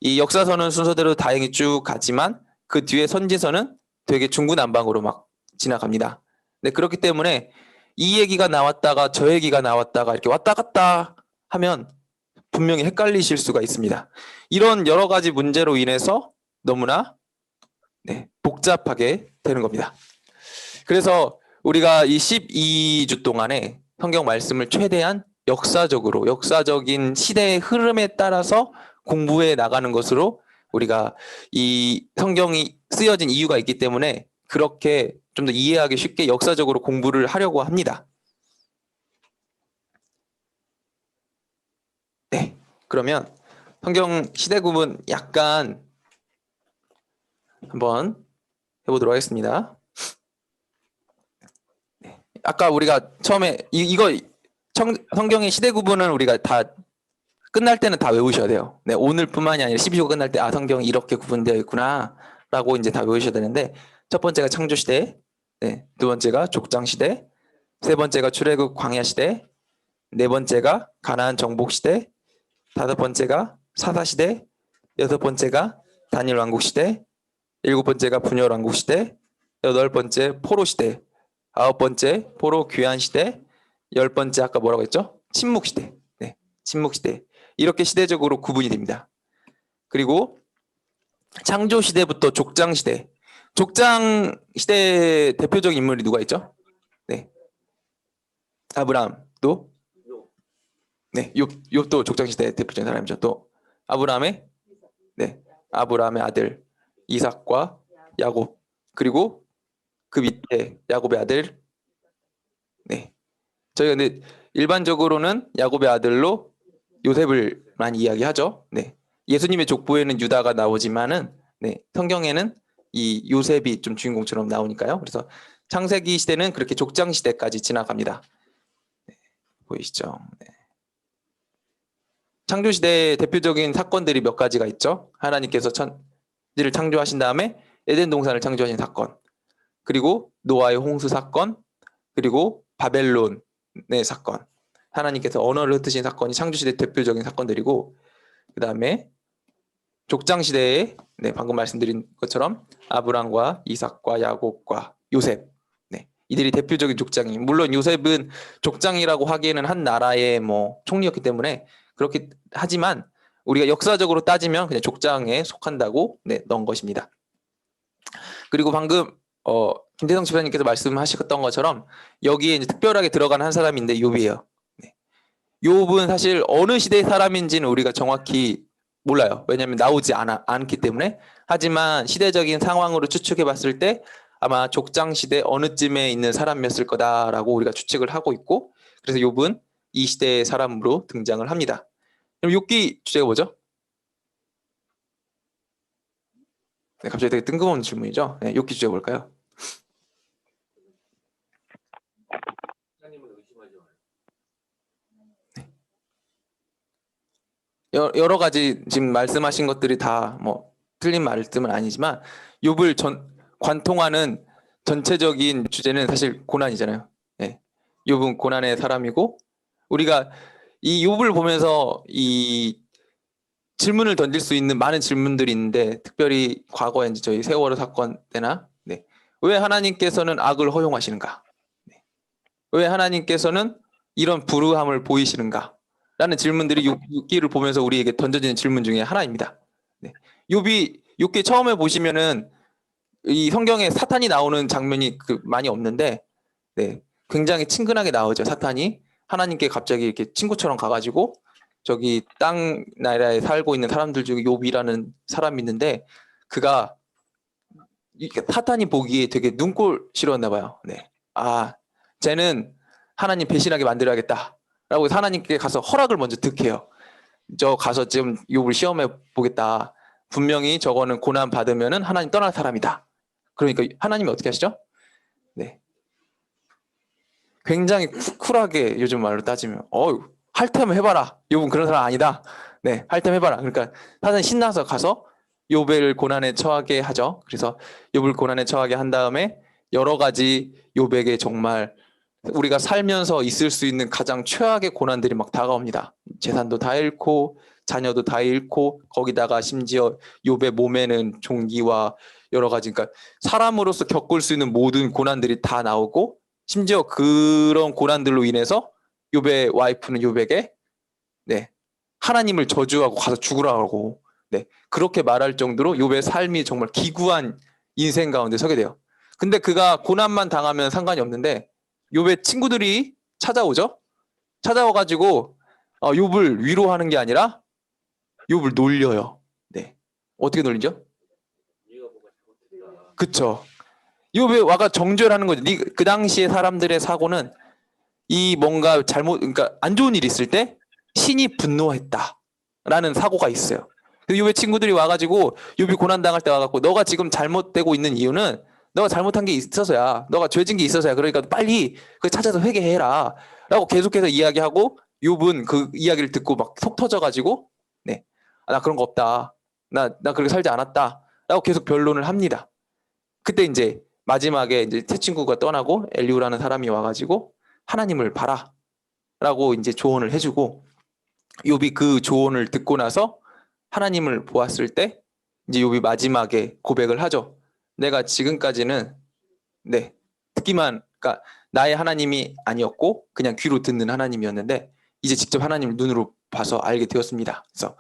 이 역사서는 순서대로 다행히 쭉 가지만 그 뒤에 선지서는 되게 중구난방으로 막 지나갑니다. 네, 그렇기 때문에 이 얘기가 나왔다가 저 얘기가 나왔다가 이렇게 왔다 갔다 하면 분명히 헷갈리실 수가 있습니다. 이런 여러 가지 문제로 인해서 너무나 복잡하게 되는 겁니다. 그래서 우리가 이 12주 동안에 성경 말씀을 최대한 역사적인 시대의 흐름에 따라서 공부해 나가는 것으로 우리가 이 성경이 쓰여진 이유가 있기 때문에 그렇게 좀 더 이해하기 쉽게 역사적으로 공부를 하려고 합니다. 네, 그러면 성경 시대 구분 약간 한번 해보도록 하겠습니다. 네, 아까 우리가 처음에 성경의 시대 구분은 우리가 다 끝날 때는 다 외우셔야 돼요. 네, 오늘뿐만이 아니라 12주 끝날 때 성경이 이렇게 구분되어 있구나 라고 이제 다 외우셔야 되는데 첫 번째가 창조시대, 네, 두 번째가 족장시대, 세 번째가 출애굽 광야시대, 네 번째가 가나안 정복시대, 다섯 번째가 사사시대, 여섯 번째가 다니엘 왕국시대, 일곱 번째가 분열 왕국시대, 여덟 번째 포로시대, 아홉 번째 포로 귀환시대, 열 번째 아까 뭐라고 했죠? 침묵시대. 네, 침묵시대. 이렇게 시대적으로 구분이 됩니다. 그리고 창조시대부터 족장시대. 족장시대 대표적인 인물이 누가 있죠? 네, 아브라함도, 네, 욥도 족장시대 대표적인 사람이죠. 또 아브라함의 아들 이삭과 야곱, 그리고 그 밑에 야곱의 아들, 네, 저희가 근데 일반적으로는 야곱의 아들로 요셉을 많이 이야기하죠. 네, 예수님의 족보에는 유다가 나오지만은 네, 성경에는 이 요셉이 좀 주인공처럼 나오니까요. 그래서 창세기 시대는 그렇게 족장 시대까지 지나갑니다. 네, 보이시죠? 네. 창조 시대의 대표적인 사건들이 몇 가지가 있죠. 하나님께서 천지를 창조하신 다음에 에덴 동산을 창조하신 사건, 그리고 노아의 홍수 사건, 그리고 바벨론 사건, 하나님께서 언어를 흩으신 사건이 창조시대 대표적인 사건들이고, 그 다음에 족장시대에 방금 말씀드린 것처럼 아브람과 이삭과 야곱과 요셉, 이들이 대표적인 족장이, 물론 요셉은 족장이라고 하기에는 한 나라의 뭐 총리였기 때문에 그렇게 하지만 우리가 역사적으로 따지면 그냥 족장에 속한다고 넣은 것입니다. 그리고 방금 김대성 집사님께서 말씀하셨던 것처럼 여기에 이제 특별하게 들어간 한 사람인데 욥이에요. 욥은 사실 어느 시대의 사람인지는 우리가 정확히 몰라요. 왜냐하면 나오지 않기 때문에. 하지만 시대적인 상황으로 추측해 봤을 때 아마 족장 시대 어느쯤에 있는 사람이었을 거다라고 우리가 추측을 하고 있고, 그래서 욥은 이 시대의 사람으로 등장을 합니다. 그럼 욥기 주제가 뭐죠? 갑자기 되게 뜬금없는 질문이죠. 욥기 주제가 뭘까요? 여러 가지 지금 말씀하신 것들이 다 뭐 틀린 말씀은 아니지만 욥을 관통하는 전체적인 주제는 사실 고난이잖아요. 욥은 고난의 사람이고, 우리가 이 욥을 보면서 이 질문을 던질 수 있는 많은 질문들이 있는데, 특별히 과거에 이제 저희 세월호 사건 때나 왜 하나님께서는 악을 허용하시는가? 왜 하나님께서는 이런 불우함을 보이시는가? 라는 질문들이 욥기를 보면서 우리에게 던져지는 질문 중에 하나입니다. 욥기 처음에 보시면은 이 성경에 사탄이 나오는 장면이 많이 없는데, 굉장히 친근하게 나오죠. 사탄이 하나님께 갑자기 이렇게 친구처럼 가가지고 저기 땅 나라에 살고 있는 사람들 중에 욥이라는 사람이 있는데, 그가 사탄이 보기에 되게 눈꼴 싫어했나 봐요. 쟤는 하나님 배신하게 만들어야겠다 라고 하나님께 가서 허락을 먼저 득해요. 저 가서 지금 욥을 시험해 보겠다. 분명히 저거는 고난 받으면은 하나님 떠날 사람이다. 그러니까 하나님이 어떻게 하시죠? 굉장히 쿨하게, 요즘 말로 따지면 할 테면 해봐라. 욥은 그런 사람 아니다. 할 테면 해봐라. 그러니까 사탄이 신나서 가서 욥을 고난에 처하게 하죠. 그래서 욥을 고난에 처하게 한 다음에 여러 가지 욥에게 정말 우리가 살면서 있을 수 있는 가장 최악의 고난들이 막 다가옵니다. 재산도 다 잃고 자녀도 다 잃고, 거기다가 심지어 욥의 몸에는 종기와 여러 가지, 그러니까 사람으로서 겪을 수 있는 모든 고난들이 다 나오고, 심지어 그런 고난들로 인해서 욥의 와이프는 욥에게 하나님을 저주하고 가서 죽으라고 그렇게 말할 정도로 욥의 삶이 정말 기구한 인생 가운데 서게 돼요. 근데 그가 고난만 당하면 상관이 없는데 욥의 친구들이 찾아오죠. 찾아와가지고 욥을 위로하는 게 아니라 욥을 놀려요. 어떻게 놀리죠? 그쵸. 욥이 와가 정죄하는 거죠. 그 당시에 사람들의 사고는 이 뭔가 그러니까 안 좋은 일이 있을 때 신이 분노했다라는 사고가 있어요. 그래서 욥의 친구들이 와가지고 욥이 고난 당할 때 와갖고, 너가 지금 잘못되고 있는 이유는 너가 잘못한 게 있어서야, 너가 죄진 게 있어서야. 그러니까 빨리 그 찾아서 회개해라 라고 계속해서 이야기하고, 욥은 그 이야기를 듣고 막 속 터져가지고 나 그런 거 없다, 나 그렇게 살지 않았다 라고 계속 변론을 합니다. 그때 이제 마지막에 이제 새 친구가 떠나고 엘리후라는 사람이 와가지고 하나님을 봐라 라고 이제 조언을 해주고, 욥이 그 조언을 듣고 나서 하나님을 보았을 때 이제 욥이 마지막에 고백을 하죠. 내가 지금까지는 듣기만, 그러니까 나의 하나님이 아니었고 그냥 귀로 듣는 하나님이었는데 이제 직접 하나님을 눈으로 봐서 알게 되었습니다. 그래서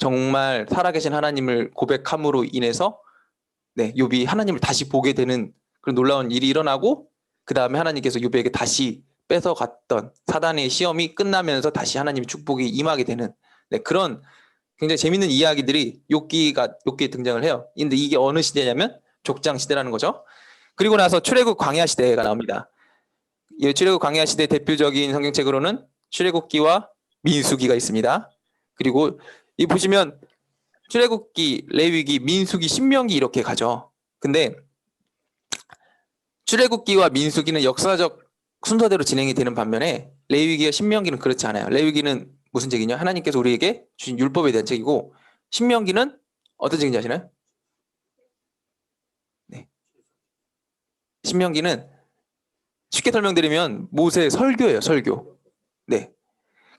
정말 살아계신 하나님을 고백함으로 인해서 욥이 하나님을 다시 보게 되는 그런 놀라운 일이 일어나고, 그 다음에 하나님께서 욥에게 다시 뺏어갔던 사단의 시험이 끝나면서 다시 하나님의 축복이 임하게 되는 그런 굉장히 재밌는 이야기들이 욥기에 등장을 해요. 근데 이게 어느 시대냐면 족장 시대라는 거죠. 그리고 나서 출애굽 광야 시대가 나옵니다. 이 출애굽 광야 시대 대표적인 성경책으로는 출애굽기와 민수기가 있습니다. 그리고 이 보시면 출애굽기, 레위기, 민수기, 신명기 이렇게 가죠. 근데 출애굽기와 민수기는 역사적 순서대로 진행이 되는 반면에 레위기와 신명기는 그렇지 않아요. 레위기는 무슨 책이냐? 하나님께서 우리에게 주신 율법에 대한 책이고, 신명기는 어떤 책인지 아시나요? 신명기는 쉽게 쉽게 설명드리면 모세의 설교예요, 설교. 네.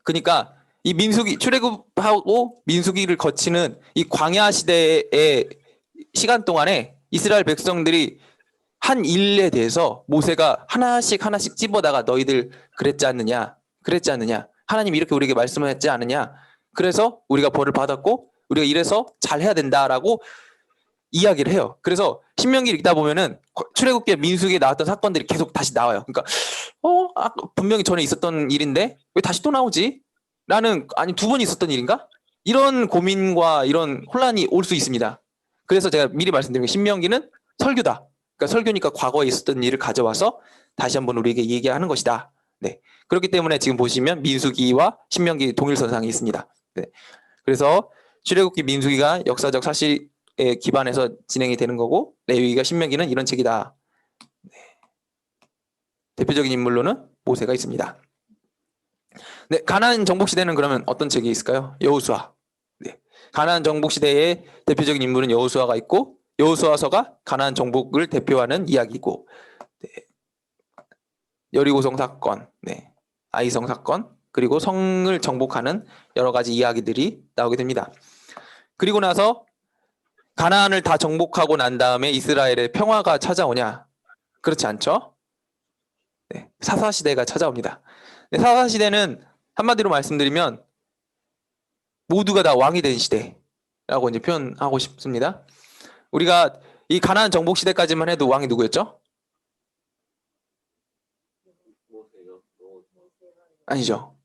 그러니까 이 민수기 출애굽하고 민수기를 거치는 이 광야 시대의 시간 동안에 이스라엘 백성들이 한 일에 대해서 모세가 하나씩 하나씩 찝어다가 너희들 그랬지 않느냐, 그랬지 않느냐, 하나님 이렇게 우리에게 말씀했지 않느냐, 그래서 우리가 벌을 받았고 우리가 이래서 잘 해야 된다라고 이야기를 해요. 그래서 신명기 읽다 보면은 출애굽기에 민수기에 나왔던 사건들이 계속 다시 나와요. 그러니까 분명히 전에 있었던 일인데 왜 다시 또 나오지? 라는, 아니 두 번 있었던 일인가? 이런 고민과 이런 혼란이 올 수 있습니다. 그래서 제가 미리 말씀드린 게 신명기는 설교다. 그러니까 설교니까 과거에 있었던 일을 가져와서 다시 한번 우리에게 얘기하는 것이다. 네. 그렇기 때문에 지금 보시면 민수기와 신명기 동일선상이 있습니다. 네. 그래서 출애굽기 민수기가 역사적 사실에 기반해서 진행이 되는 거고 레위기가 신명기는 이런 책이다. 네. 대표적인 인물로는 모세가 있습니다. 네, 가나안 정복 시대는 그러면 어떤 책이 있을까요? 여호수아. 네. 가나안 정복 시대의 대표적인 인물은 여호수아가 있고 여호수아서가 가나안 정복을 대표하는 이야기고, 네. 여리고성 사건, 네. 아이성 사건, 그리고 성을 정복하는 여러 가지 이야기들이 나오게 됩니다. 그리고 나서 가나안을 다 정복하고 난 다음에 이스라엘의 평화가 찾아오냐? 그렇지 않죠? 네. 사사 시대가 찾아옵니다. 네, 사사 시대는 한마디로 말씀드리면 모두가 다 왕이 된 시대라고 이제 표현하고 싶습니다. 우리가 이 가나안 정복 시대까지만 해도 왕이 누구였죠? 아니죠.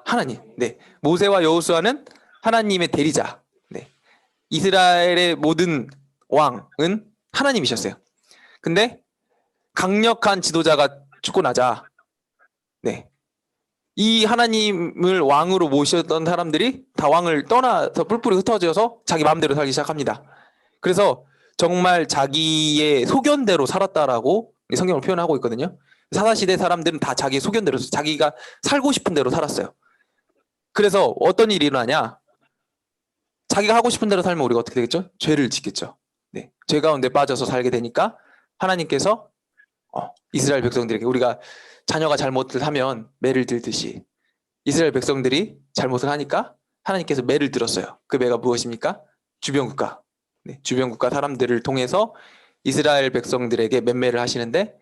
하나님. 네. 모세와 여호수아는 하나님의 대리자. 네. 이스라엘의 모든 왕은 하나님이셨어요. 근데 강력한 지도자가 죽고 나자, 네. 이 하나님을 왕으로 모셨던 사람들이 다 왕을 떠나서 뿔뿔이 흩어져서 자기 마음대로 살기 시작합니다. 그래서 정말 자기의 소견대로 살았다라고 성경을 표현하고 있거든요. 사사시대 사람들은 다 자기의 소견대로, 자기가 살고 싶은 대로 살았어요. 그래서 어떤 일이 일어나냐? 자기가 하고 싶은 대로 살면 우리가 어떻게 되겠죠? 죄를 짓겠죠. 네. 죄 가운데 빠져서 살게 되니까 하나님께서 이스라엘 백성들에게, 우리가 자녀가 잘못을 하면 매를 들듯이 이스라엘 백성들이 잘못을 하니까 하나님께서 매를 들었어요. 그 매가 무엇입니까? 주변 국가. 네, 주변 국가 사람들을 통해서 이스라엘 백성들에게 맹매를 하시는데,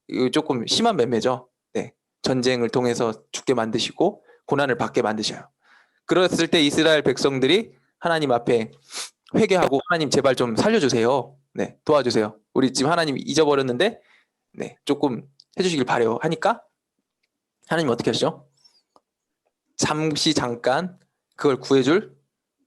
이거 조금 심한 맹매죠. 네, 전쟁을 통해서 죽게 만드시고 고난을 받게 만드셔요. 그랬을 때 이스라엘 백성들이 하나님 앞에 회개하고, 하나님 제발 좀 살려주세요. 네, 도와주세요. 우리 지금 하나님 잊어버렸는데 네, 조금 해주시길 바래요 하니까 하나님 어떻게 하시죠? 잠깐 그걸 구해줄,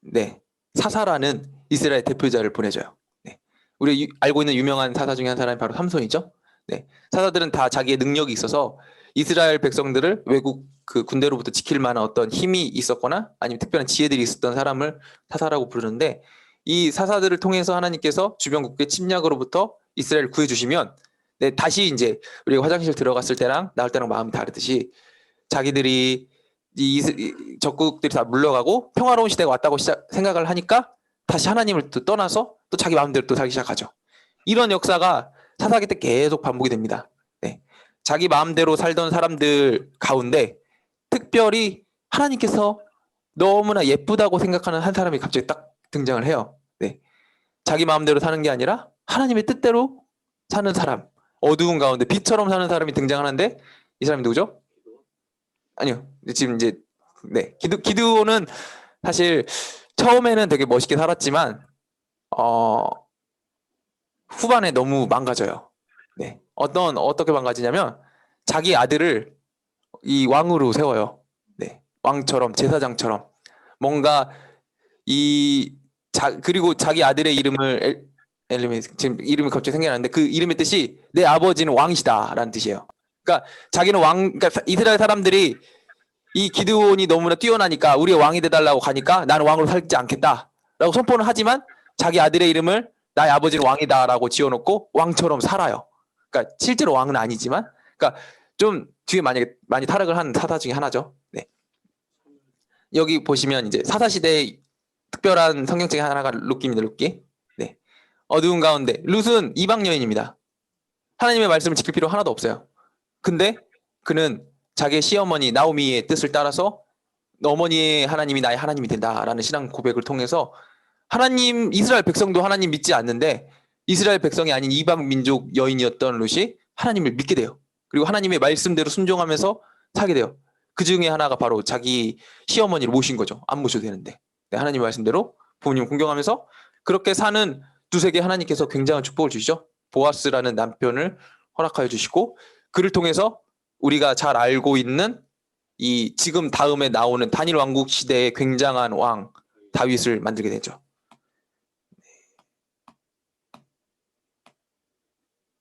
네, 사사라는 이스라엘 대표자를 보내줘요. 네. 우리 알고 있는 유명한 사사 중에 한 사람이 바로 삼손이죠. 네. 사사들은 다 자기의 능력이 있어서 이스라엘 백성들을 외국 그 군대로부터 지킬 만한 어떤 힘이 있었거나 아니면 특별한 지혜들이 있었던 사람을 사사라고 부르는데, 이 사사들을 통해서 하나님께서 주변 국가의 침략으로부터 이스라엘을 구해주시면, 네, 다시 이제 우리가 화장실 들어갔을 때랑 나올 때랑 마음이 다르듯이 자기들이 이 적국들이 다 물러가고 평화로운 시대가 왔다고 생각을 하니까 다시 하나님을 또 떠나서 또 자기 마음대로 또 살기 시작하죠. 이런 역사가 사사기 때 계속 반복이 됩니다. 네. 자기 마음대로 살던 사람들 가운데 특별히 하나님께서 너무나 예쁘다고 생각하는 한 사람이 갑자기 딱 등장을 해요. 네. 자기 마음대로 사는 게 아니라 하나님의 뜻대로 사는 사람, 어두운 가운데 빛처럼 사는 사람이 등장하는데, 이 사람이 누구죠? 아니요. 지금 이제 네, 기드온은 사실 처음에는 되게 멋있게 살았지만 후반에 너무 망가져요. 네. 어떻게 망가지냐면 자기 아들을 이 왕으로 세워요. 네. 왕처럼, 제사장처럼. 뭔가 그리고 자기 아들의 이름을 지금 이름이 갑자기 생각이 나는데, 그 이름의 뜻이 내 아버지는 왕이시다라는 뜻이에요. 그러니까 자기는 그러니까 이스라엘 사람들이 이 기드온이 너무나 뛰어나니까 우리의 왕이 돼달라고 가니까 나는 왕으로 살지 않겠다라고 선포는 하지만 자기 아들의 이름을 나의 아버지는 왕이다라고 지어놓고 왕처럼 살아요. 그러니까 실제로 왕은 아니지만, 그러니까 좀 뒤에 만약에 많이 타락을 한 사사 중에 하나죠. 네. 여기 보시면 이제 사사 시대의 특별한 성경책의 하나가 룻기입니다. 룻기. 네. 어두운 가운데 룻은 이방 여인입니다. 하나님의 말씀을 지킬 필요 하나도 없어요. 근데 그는 자기의 시어머니 나오미의 뜻을 따라서 어머니의 하나님이 나의 하나님이 된다라는 신앙 고백을 통해서 하나님, 이스라엘 백성도 하나님 믿지 않는데 이스라엘 백성이 아닌 이방 민족 여인이었던 룻이 하나님을 믿게 돼요. 그리고 하나님의 말씀대로 순종하면서 살게 돼요. 그 중에 하나가 바로 자기 시어머니를 모신 거죠. 안 모셔도 되는데. 네, 하나님 말씀대로 부모님 공경하면서 그렇게 사는 룻에게 하나님께서 굉장한 축복을 주시죠. 보아스라는 남편을 허락하여 주시고 그를 통해서 우리가 잘 알고 있는 이 지금 다음에 나오는 단일 왕국 시대의 굉장한 왕 다윗을 만들게 되죠.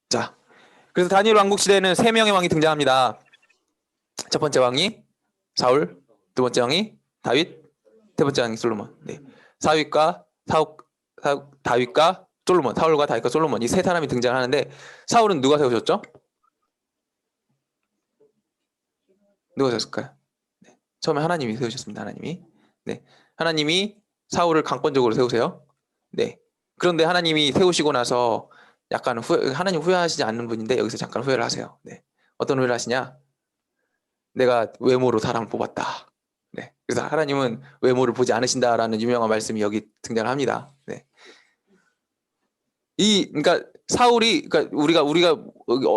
자, 그래서 단일 왕국 시대에는 3명의 왕이 등장합니다. 첫 번째 왕이 사울, 두 번째 왕이 다윗, 세 번째 왕이 솔로몬. 네. 다윗과 솔로몬, 사울과 다윗과 솔로몬 이 세 사람이 등장하는데 사울은 누가 세우셨죠? 누가 세웠을까요? 네. 처음에 하나님이 세우셨습니다. 하나님이. 네. 하나님이 사울을 강권적으로 세우세요. 네. 그런데 하나님이 세우시고 나서 약간 하나님 후회하시지 않는 분인데 여기서 잠깐 후회를 하세요. 네. 어떤 후회를 하시냐? 내가 외모로 사람을 뽑았다. 네. 그래서 하나님은 외모를 보지 않으신다라는 유명한 말씀이 여기 등장합니다. 네. 그러니까 사울이, 그러니까 우리가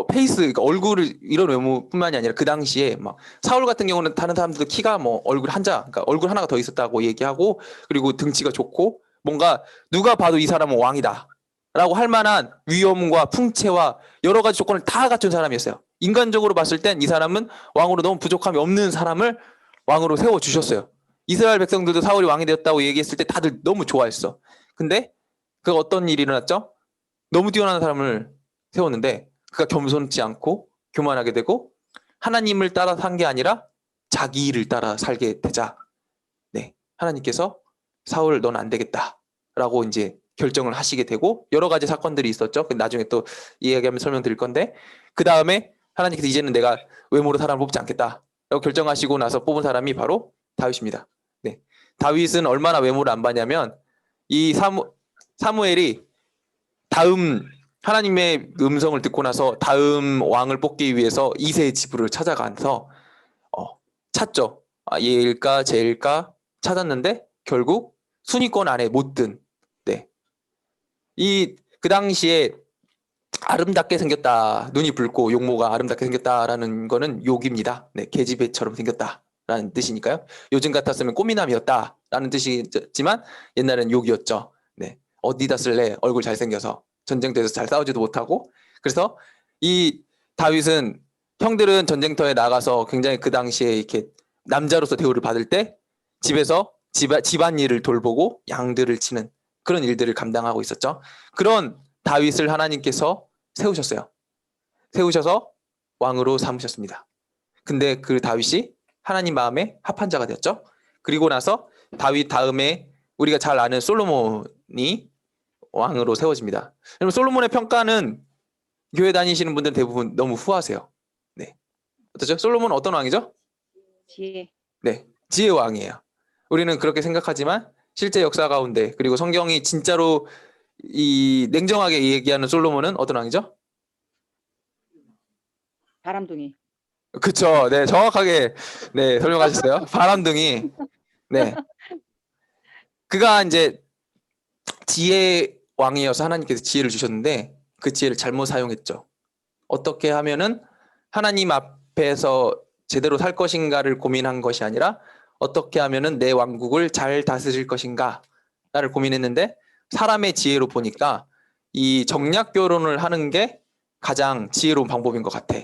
페이스, 그러니까 얼굴을 이런 외모뿐만이 아니라 그 당시에 막 사울 같은 경우는 다른 사람들도 키가 뭐 얼굴 한자, 그러니까 얼굴 하나가 더 있었다고 얘기하고 그리고 등치가 좋고 뭔가 누가 봐도 이 사람은 왕이다. 라고 할 만한 위엄과 풍채와 여러 가지 조건을 다 갖춘 사람이었어요. 인간적으로 봤을 땐 이 사람은 왕으로 너무 부족함이 없는 사람을 왕으로 세워주셨어요. 이스라엘 백성들도 사울이 왕이 되었다고 얘기했을 때 다들 너무 좋아했어. 근데 그 어떤 일이 일어났죠? 너무 뛰어난 사람을 세웠는데 그가 겸손치 않고 교만하게 되고 하나님을 따라 산 게 아니라 자기 일을 따라 살게 되자 네, 하나님께서 사울 넌 안 되겠다 라고 이제 결정을 하시게 되고 여러 가지 사건들이 있었죠. 나중에 또 이야기하면 설명드릴 건데 그 다음에 하나님께서 이제는 내가 외모로 사람을 뽑지 않겠다 라고 결정하시고 나서 뽑은 사람이 바로 다윗입니다. 네. 다윗은 얼마나 외모를 안 봤냐면 이 사무엘이 다음 하나님의 음성을 듣고 나서 다음 왕을 뽑기 위해서 이새의 집을 찾아가서 찾죠. 얘일까 쟤일까 찾았는데 결국 순위권 안에 못 든. 네. 그 당시에 아름답게 생겼다, 눈이 붉고 용모가 아름답게 생겼다라는 거는 욕입니다. 네, 계집애처럼 생겼다라는 뜻이니까요. 요즘 같았으면 꼬미남이었다라는 뜻이지만 옛날엔 욕이었죠. 네, 어디다 쓸래? 얼굴 잘생겨서 전쟁터에서 잘 싸우지도 못하고. 그래서 이 다윗은 형들은 전쟁터에 나가서 굉장히 그 당시에 이렇게 남자로서 대우를 받을 때 집에서 집안일을 돌보고 양들을 치는 그런 일들을 감당하고 있었죠. 그런 다윗을 하나님께서 세우셨어요. 세우셔서 왕으로 삼으셨습니다. 근데 그 다윗이 하나님 마음에 합한 자가 되었죠. 그리고 나서 다윗 다음에 우리가 잘 아는 솔로몬이 왕으로 세워집니다. 그러면 솔로몬의 평가는 교회 다니시는 분들 대부분 너무 후하세요. 네, 어떠죠? 솔로몬은 어떤 왕이죠? 지혜. 네, 지혜 왕이에요. 우리는 그렇게 생각하지만 실제 역사 가운데 그리고 성경이 진짜로 이 냉정하게 얘기하는 솔로몬은 어떤 왕이죠? 바람둥이. 그쵸. 네, 정확하게 네 설명하셨어요. 바람둥이. 네, 그가 이제 지혜 왕이어서 하나님께서 지혜를 주셨는데 그 지혜를 잘못 사용했죠. 어떻게 하면은 하나님 앞에서 제대로 살 것인가를 고민한 것이 아니라 어떻게 하면은 내 왕국을 잘 다스릴 것인가를 고민했는데 사람의 지혜로 보니까 이 정략 결혼을 하는 게 가장 지혜로운 방법인 것 같아.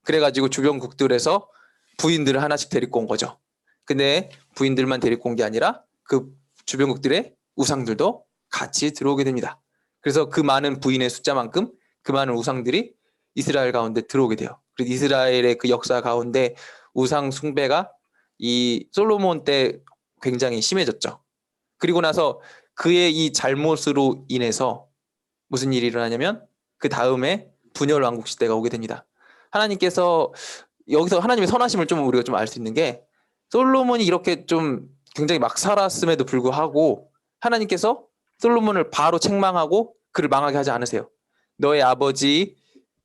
그래가지고 주변국들에서 부인들을 하나씩 데리고 온 거죠. 근데 부인들만 데리고 온 게 아니라 그 주변국들의 우상들도 같이 들어오게 됩니다. 그래서 그 많은 부인의 숫자만큼 그 많은 우상들이 이스라엘 가운데 들어오게 돼요. 그래서 이스라엘의 그 역사 가운데 우상 숭배가 이 솔로몬 때 굉장히 심해졌죠. 그리고 나서 그의 이 잘못으로 인해서 무슨 일이 일어나냐면 그 다음에 분열 왕국 시대가 오게 됩니다. 하나님께서 여기서 하나님의 선하심을 좀 우리가 좀 알 수 있는 게 솔로몬이 이렇게 좀 굉장히 막 살았음에도 불구하고 하나님께서 솔로몬을 바로 책망하고 그를 망하게 하지 않으세요. 너의 아버지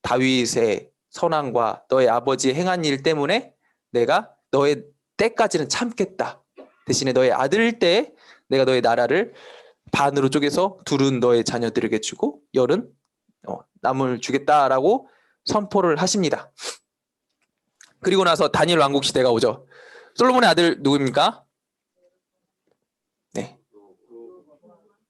다윗의 선함과 너의 아버지의 행한 일 때문에 내가 너의 때까지는 참겠다. 대신에 너의 아들 때에 내가 너의 나라를 반으로 쪼개서 둘은 너의 자녀들에게 주고 열은 남을 주겠다라고 선포를 하십니다. 그리고 나서 다니엘 왕국 시대가 오죠. 솔로몬의 아들 누구입니까?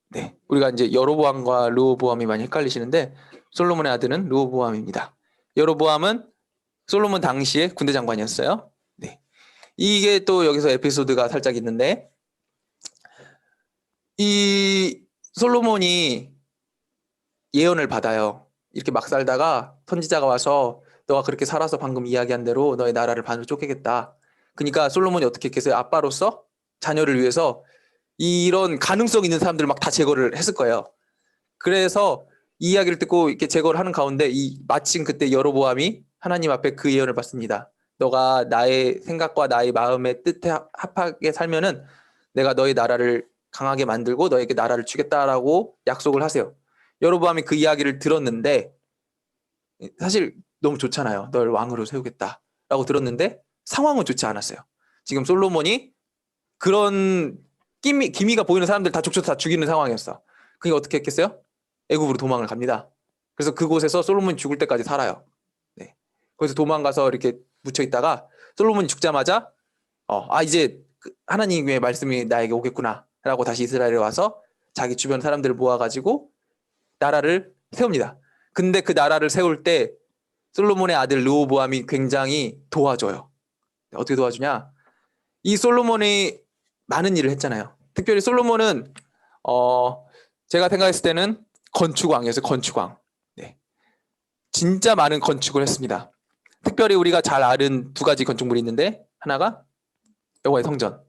네, 우리가 이제 여로보암과 르호보암이 많이 헷갈리시는데 솔로몬의 아들은 르호보암입니다. 여로보암은 솔로몬 당시에 군대 장관이었어요. 네, 이게 또 여기서 에피소드가 살짝 있는데 이 솔로몬이 예언을 받아요. 이렇게 막 살다가 선지자가 와서 너가 그렇게 살아서 방금 이야기한 대로 너의 나라를 반으로 쪼개겠다. 그러니까 솔로몬이 어떻게 했겠어요? 아빠로서 자녀를 위해서 이런 가능성 있는 사람들을 막 다 제거를 했을 거예요. 그래서 이 이야기를 듣고 이렇게 제거를 하는 가운데 마침 그때 여로보암이 하나님 앞에 그 예언을 받습니다. 너가 나의 생각과 나의 마음의 뜻에 합하게 살면은 내가 너의 나라를 강하게 만들고 너에게 나라를 주겠다라고 약속을 하세요. 여로보암이 그 이야기를 들었는데 사실 너무 좋잖아요. 널 왕으로 세우겠다라고 들었는데 상황은 좋지 않았어요. 지금 솔로몬이 그런 기미가 보이는 사람들 다 족쳐서 다 죽이는 상황이었어. 그러니까 어떻게 했겠어요? 애굽으로 도망을 갑니다. 그래서 그곳에서 솔로몬이 죽을 때까지 살아요. 네. 거기서 도망가서 이렇게 묻혀 있다가 솔로몬이 죽자마자 이제 하나님의 말씀이 나에게 오겠구나라고 다시 이스라엘에 와서 자기 주변 사람들을 모아가지고 나라를 세웁니다. 근데 그 나라를 세울 때 솔로몬의 아들 르호보암이 굉장히 도와줘요. 어떻게 도와주냐? 이 솔로몬이 많은 일을 했잖아요. 특별히 솔로몬은 제가 생각했을 때는 건축왕이었어요. 건축왕. 네. 진짜 많은 건축을 했습니다. 특별히 우리가 잘 아는 두 가지 건축물이 있는데 하나가 여호와의 성전,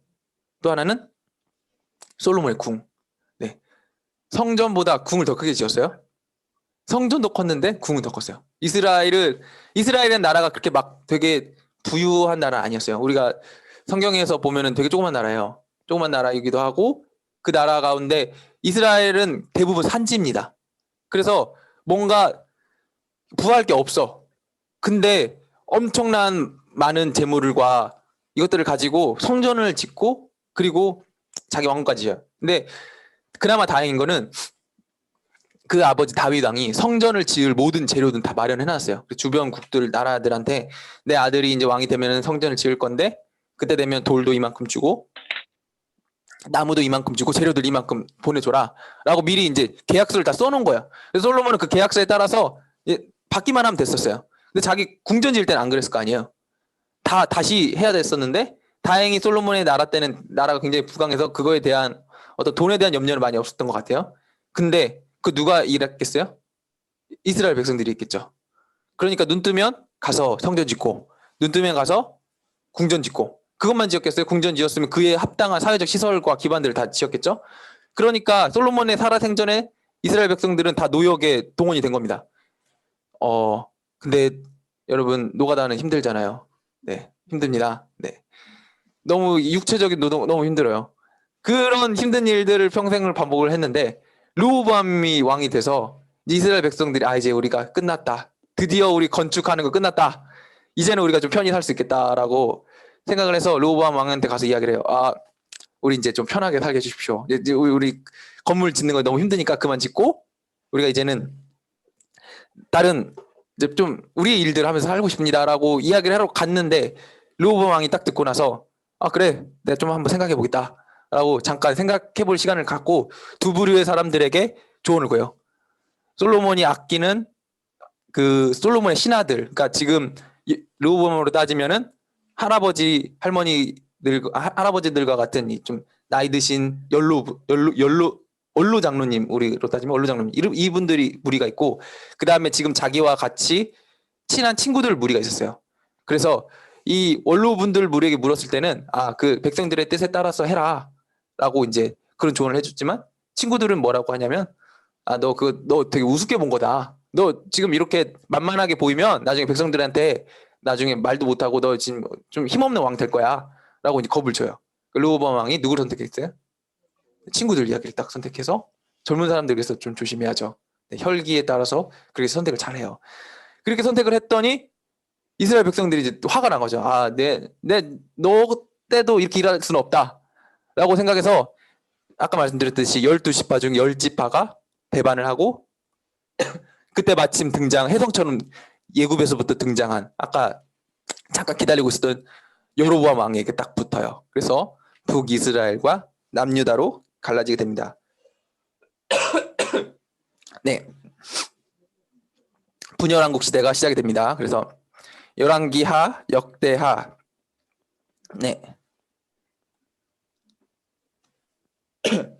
또 하나는 솔로몬의 궁. 네. 성전보다 궁을 더 크게 지었어요. 성전도 컸는데 궁은 더 컸어요. 이스라엘은 나라가 그렇게 막 되게 부유한 나라 아니었어요. 우리가 성경에서 보면은 되게 조그만 나라예요. 조그만 나라이기도 하고 그 나라 가운데 이스라엘은 대부분 산지입니다. 그래서 뭔가 부할 게 없어. 근데 엄청난 많은 재물과 이것들을 가지고 성전을 짓고 그리고 자기 왕국까지 지어요. 근데 그나마 다행인 거는 그 아버지 다윗 왕이 성전을 지을 모든 재료는 다 마련해놨어요. 주변 국들 나라들한테 내 아들이 이제 왕이 되면 성전을 지을 건데 그때 되면 돌도 이만큼 주고 나무도 이만큼 주고 재료들 이만큼 보내줘라 라고 미리 이제 계약서를 다 써놓은 거야. 그래서 솔로몬은 그 계약서에 따라서 받기만 하면 됐었어요. 근데 자기 궁전 지을 때는 안 그랬을 거 아니에요. 다시 해야 됐었는데 다행히 솔로몬의 나라 때는 나라가 굉장히 부강해서 그거에 대한 어떤 돈에 대한 염려는 많이 없었던 것 같아요. 근데 그 누가 일했겠어요? 이스라엘 백성들이 있겠죠. 그러니까 눈 뜨면 가서 성전 짓고 눈 뜨면 가서 궁전 짓고 그것만 지었겠어요? 궁전 지었으면 그에 합당한 사회적 시설과 기반들을 다 지었겠죠. 그러니까 솔로몬의 살아생전에 이스라엘 백성들은 다 노역에 동원이 된 겁니다. 근데 여러분 노가다는 힘들잖아요. 네, 힘듭니다. 네, 너무 육체적인 노동 너무 힘들어요. 그런 힘든 일들을 평생을 반복을 했는데 르호보암이 왕이 돼서 이스라엘 백성들이 이제 우리가 끝났다. 드디어 우리 건축하는 거 끝났다. 이제는 우리가 좀 편히 살 수 있겠다라고 생각을 해서 르호보암 왕한테 가서 이야기를 해요. 우리 이제 좀 편하게 살게 해주십시오. 이제 우리 건물 짓는 거 너무 힘드니까 그만 짓고 우리가 이제는 다른 이제 좀 우리의 일들 하면서 살고 싶습니다라고 이야기를 하러 갔는데 르호보암 왕이 딱 듣고 나서 그래 내가 좀 한번 생각해 보겠다 라고 잠깐 생각해 볼 시간을 갖고 두 부류의 사람들에게 조언을 구해요. 솔로몬이 아끼는 그 솔로몬의 신하들, 그러니까 지금 르호보암으로 따지면은 할아버지들과 같은 좀 나이 드신 연로 장로님, 우리로 따지면 연로 장로님 이분들이 무리가 있고 그 다음에 지금 자기와 같이 친한 친구들 무리가 있었어요. 그래서 이 원로분들 무리에게 물었을 때는 그 백성들의 뜻에 따라서 해라라고 이제 그런 조언을 해줬지만 친구들은 뭐라고 하냐면 너 되게 우습게 본 거다. 너 지금 이렇게 만만하게 보이면 나중에 백성들한테 나중에 말도 못하고 너 지금 좀 힘없는 왕 될 거야 라고 이제 겁을 줘요. 르호보암 왕이 누구를 선택했어요? 친구들 이야기를 딱 선택해서 젊은 사람들에게서 좀 조심해야죠. 네, 혈기에 따라서 그렇게 선택을 잘해요. 그렇게 선택을 했더니 이스라엘 백성들이 이제 또 화가 난 거죠. 아, 너 때도 이렇게 일할 수는 없다라고 생각해서 아까 말씀드렸듯이 12지파 중 10지파가 배반을 하고 그때 마침 혜성처럼 예굽에서부터 등장한 아까 잠깐 기다리고 있었던 여로보암 왕에게 딱 붙어요. 그래서 북이스라엘과 남유다로 갈라지게 됩니다. 네, 분열왕국 시대가 시작이 됩니다. 그래서 열왕기하, 역대하, 네,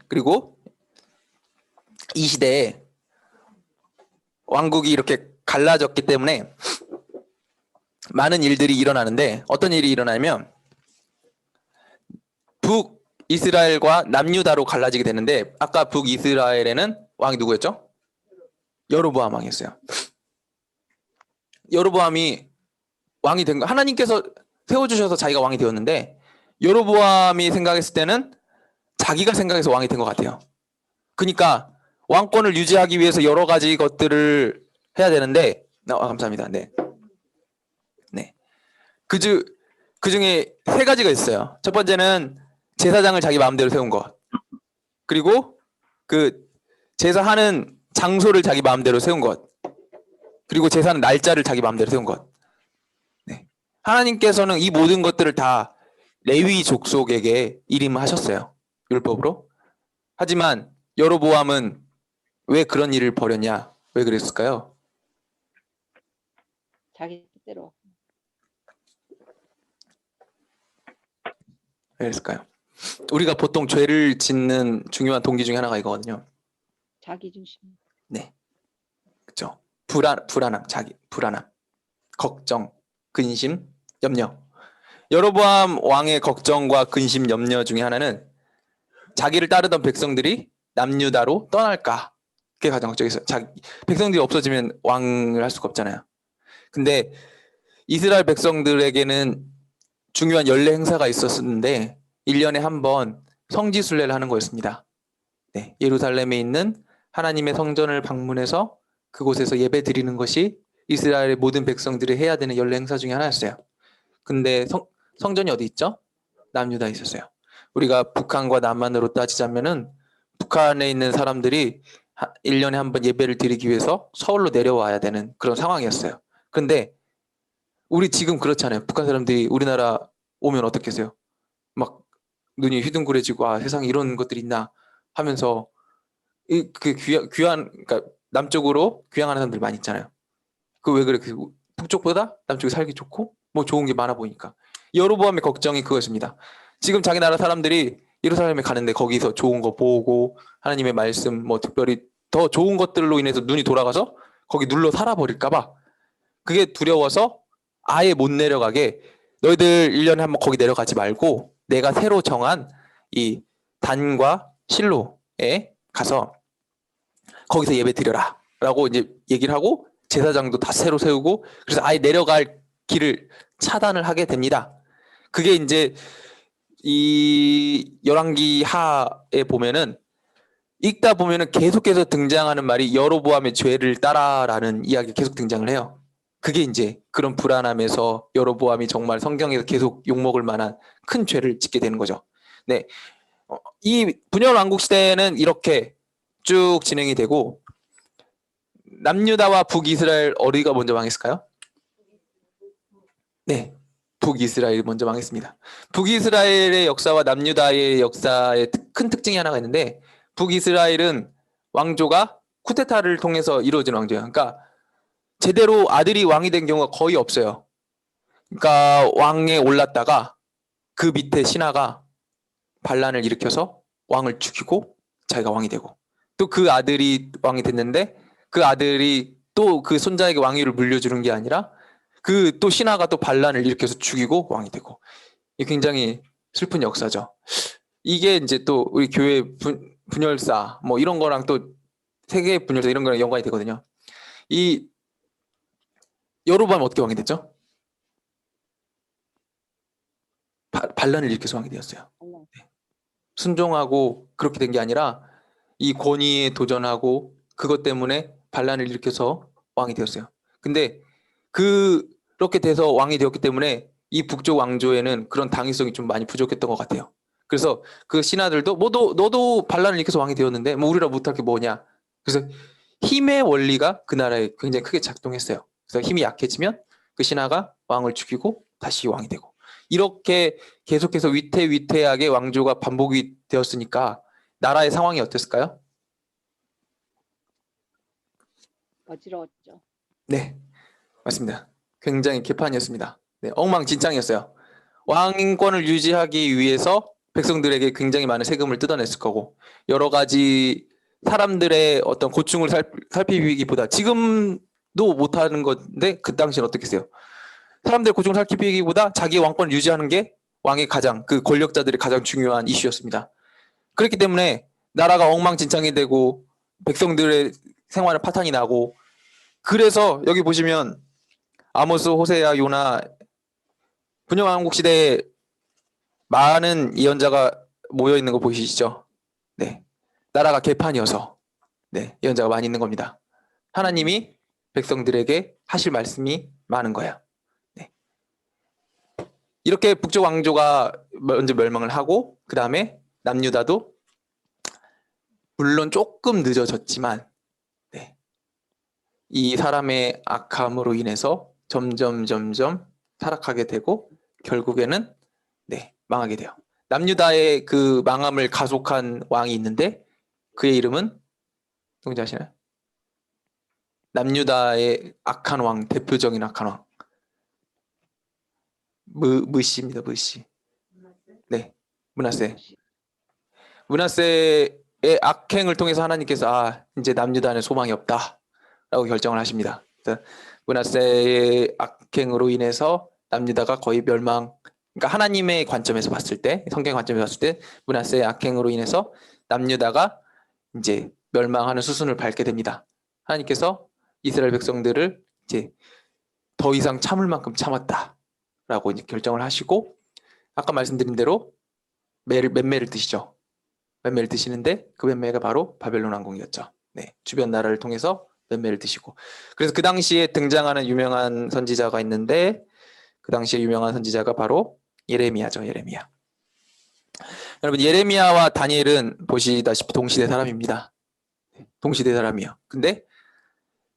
그리고 이 시대에 왕국이 이렇게 갈라졌기 때문에 많은 일들이 일어나는데 어떤 일이 일어나면 북이스라엘과 남유다로 갈라지게 되는데 아까 북이스라엘에는 왕이 누구였죠? 여로보암 왕이었어요. 여로보암이 왕이 된 거 하나님께서 세워주셔서 자기가 왕이 되었는데 여로보암이 생각했을 때는 자기가 생각해서 왕이 된 것 같아요. 그러니까 왕권을 유지하기 위해서 여러 가지 것들을 해야 되는데 감사합니다. 네. 그 중에 세 가지가 있어요. 첫 번째는 제사장을 자기 마음대로 세운 것. 그리고 그 제사하는 장소를 자기 마음대로 세운 것. 그리고 제사하는 날짜를 자기 마음대로 세운 것. 네. 하나님께서는 이 모든 것들을 다 레위 족속에게 일임하셨어요. 율법으로. 하지만 여로보암은 왜 그런 일을 벌였냐? 왜 그랬을까요? 자기 뜻대로. 왜 그랬을까요? 우리가 보통 죄를 짓는 중요한 동기 중에 하나가 이거거든요. 자기 중심. 네, 그렇죠. 불안함, 불안함, 걱정, 근심, 염려. 여로보암 왕의 걱정과 근심, 염려 중에 하나는 자기를 따르던 백성들이 남유다로 떠날까. 그게 가장 걱정이었어요. 백성들이 없어지면 왕을 할 수가 없잖아요. 근데 이스라엘 백성들에게는 중요한 연례 행사가 있었는데 1년에 한 번 성지순례를 하는 거였습니다. 네, 예루살렘에 있는 하나님의 성전을 방문해서 그곳에서 예배 드리는 것이 이스라엘의 모든 백성들이 해야 되는 연례 행사 중에 하나였어요. 근데 성전이 어디 있죠? 남유다에 있었어요. 우리가 북한과 남한으로 따지자면은 북한에 있는 사람들이 1년에 한 번 예배를 드리기 위해서 서울로 내려와야 되는 그런 상황이었어요. 근데 우리 지금 그렇잖아요. 북한 사람들이 우리나라 오면 어떻겠어요? 막 눈이 휘둥그레지고 아 세상에 이런 것들이 있나 하면서 그러니까 남쪽으로 귀향하는 사람들이 많이 있잖아요. 그 왜 그래? 북쪽보다 남쪽이 살기 좋고 뭐 좋은 게 많아 보이니까. 여로보암의 걱정이 그것입니다. 지금 자기 나라 사람들이 예루살렘에 가는데 거기서 좋은 거 보고 하나님의 말씀 뭐 특별히 더 좋은 것들로 인해서 눈이 돌아가서 거기 눌러 살아버릴까 봐 그게 두려워서 아예 못 내려가게 너희들 1년에 한번 거기 내려가지 말고 내가 새로 정한 이 단과 실로에 가서 거기서 예배 드려라 라고 이제 얘기를 하고 제사장도 다 새로 세우고 그래서 아예 내려갈 길을 차단을 하게 됩니다. 그게 이제 이 열왕기하에 보면은 읽다 보면은 계속해서 등장하는 말이 여로보암의 죄를 따라라는 이야기가 계속 등장을 해요. 그게 이제 그런 불안함에서 여로보암이 정말 성경에서 계속 욕먹을 만한 큰 죄를 짓게 되는 거죠. 네, 이 분열 왕국 시대는 이렇게 쭉 진행이 되고 남유다와 북이스라엘 어디가 먼저 망했을까요? 네, 북이스라엘이 먼저 망했습니다. 북이스라엘의 역사와 남유다의 역사의 큰 특징이 하나가 있는데 북이스라엘은 왕조가 쿠데타를 통해서 이루어진 왕조예요. 그러니까 제대로 아들이 왕이 된 경우가 거의 없어요. 그러니까 왕에 올랐다가 그 밑에 신하가 반란을 일으켜서 왕을 죽이고 자기가 왕이 되고 또 그 아들이 왕이 됐는데 그 아들이 또 그 손자에게 왕위를 물려주는 게 아니라 그 또 신하가 또 반란을 일으켜서 죽이고 왕이 되고 이게 굉장히 슬픈 역사죠. 이게 이제 또 우리 교회 분열사 뭐 이런 거랑 또 세계 분열사 이런 거랑 연관이 되거든요. 이 여로보암 어떻게 왕이 됐죠? 반란을 일으켜서 왕이 되었어요. 네. 순종하고 그렇게 된 게 아니라 이 권위에 도전하고 그것 때문에 반란을 일으켜서 왕이 되었어요. 근데 그렇게 돼서 왕이 되었기 때문에 이 북쪽 왕조에는 그런 당위성이 좀 많이 부족했던 것 같아요. 그래서 그 신하들도 너도 반란을 일으켜서 왕이 되었는데 뭐 우리라 못할 게 뭐냐. 그래서 힘의 원리가 그 나라에 굉장히 크게 작동했어요. 그래서 힘이 약해지면 그 신하가 왕을 죽이고 다시 왕이 되고 이렇게 계속해서 위태위태하게 왕조가 반복이 되었으니까 나라의 상황이 어땠을까요? 어지러웠죠. 네, 맞습니다. 굉장히 개판이었습니다. 네, 엉망진창이었어요. 왕권을 유지하기 위해서 백성들에게 굉장히 많은 세금을 뜯어냈을 거고 여러 가지 사람들의 어떤 고충을 살피기보다 지금도 못하는 건데 그 당시엔 어떻겠어요? 사람들의 고충을 살피기보다 자기 왕권을 유지하는 게 왕의 가장 그 권력자들의 가장 중요한 이슈였습니다. 그렇기 때문에 나라가 엉망진창이 되고 백성들의 생활에 파탄이 나고 그래서 여기 보시면 아모스, 호세아, 요나 분영왕국 시대에 많은 예언자가 모여 있는 거 보이시죠? 네, 나라가 개판이어서 네, 예언자가 많이 있는 겁니다. 하나님이 백성들에게 하실 말씀이 많은 거예요. 네. 이렇게 북쪽 왕조가 먼저 멸망을 하고 그 다음에 남유다도 물론 조금 늦어졌지만 네, 이 사람의 악함으로 인해서 점점 타락하게 되고 결국에는 네, 망하게 돼요. 남유다의 그 망함을 가속한 왕이 있는데 그의 이름은 누군지 아시나요? 남유다의 악한 왕, 대표적인 악한 왕 무시입니다. 무시. 네, 므낫세. 므낫세의 악행을 통해서 하나님께서 이제 남유다는 소망이 없다 라고 결정을 하십니다. 므낫세의 악행으로 인해서 남유다가 거의 멸망. 그러니까 하나님의 관점에서 봤을 때, 성경의 관점에서 봤을 때 므낫세의 악행으로 인해서 남유다가 이제 멸망하는 수순을 밟게 됩니다. 하나님께서 이스라엘 백성들을 이제 더 이상 참을 만큼 참았다라고 이제 결정을 하시고 아까 말씀드린 대로 맴매를 드시죠. 맴매를 드시는데 그 맴매가 바로 바벨론 왕국이었죠. 네, 주변 나라를 통해서 맴매를 드시고 그래서 그 당시에 등장하는 유명한 선지자가 있는데 그 당시에 유명한 선지자가 바로 예레미야죠. 예레미야. 여러분 예레미야와 다니엘은 보시다시피 동시대 사람입니다. 동시대 사람이에요. 근데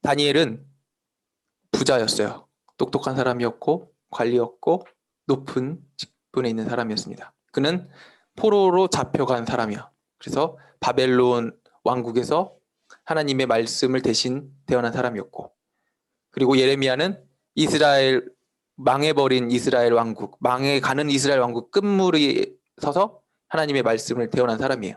다니엘은 부자였어요. 똑똑한 사람이었고 관리였고 높은 직분에 있는 사람이었습니다. 그는 포로로 잡혀간 사람이야. 그래서 바벨론 왕국에서 하나님의 말씀을 대신 대언한 사람이었고 그리고 예레미야는 이스라엘 망해버린 이스라엘 왕국, 망해가는 이스라엘 왕국 끝물에 서서 하나님의 말씀을 대언한 사람이에요.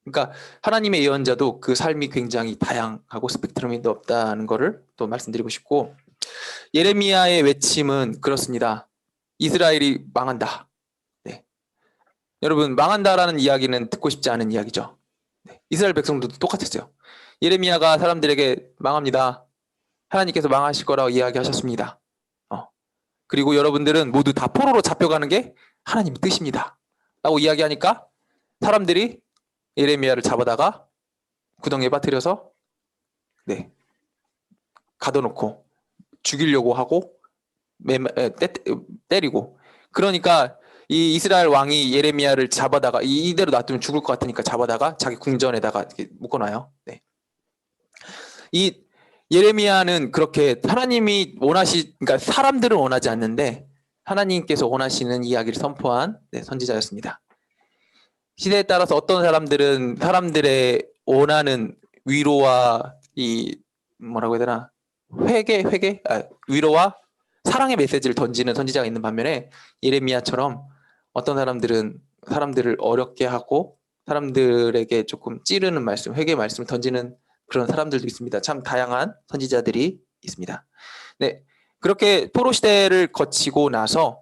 그러니까 하나님의 예언자도 그 삶이 굉장히 다양하고 스펙트럼이 넓다는 것을 또 말씀드리고 싶고 예레미야의 외침은 그렇습니다. 이스라엘이 망한다. 네. 여러분 망한다라는 이야기는 듣고 싶지 않은 이야기죠. 네. 이스라엘 백성들도 똑같았어요. 예레미야가 사람들에게 망합니다. 하나님께서 망하실 거라고 이야기하셨습니다. 그리고 여러분들은 모두 다 포로로 잡혀가는 게 하나님의 뜻입니다. 라고 이야기하니까 사람들이 예레미야를 잡아다가 구덩이에 빠뜨려서 네, 가둬놓고 죽이려고 하고 때리고 그러니까 이 이스라엘 왕이 예레미야를 잡아다가 이대로 놔두면 죽을 것 같으니까 잡아다가 자기 궁전에다가 이렇게 묶어놔요. 네. 이 예레미야는 그렇게 하나님이 그러니까 사람들은 원하지 않는데 하나님께서 원하시는 이야기를 선포한 선지자였습니다. 시대에 따라서 어떤 사람들은 사람들의 원하는 위로와 이 뭐라고 해야 되나 위로와 사랑의 메시지를 던지는 선지자가 있는 반면에 예레미야처럼 어떤 사람들은 사람들을 어렵게 하고 사람들에게 조금 찌르는 말씀, 회개의 말씀을 던지는 그런 사람들도 있습니다. 참 다양한 선지자들이 있습니다. 네, 그렇게 포로 시대를 거치고 나서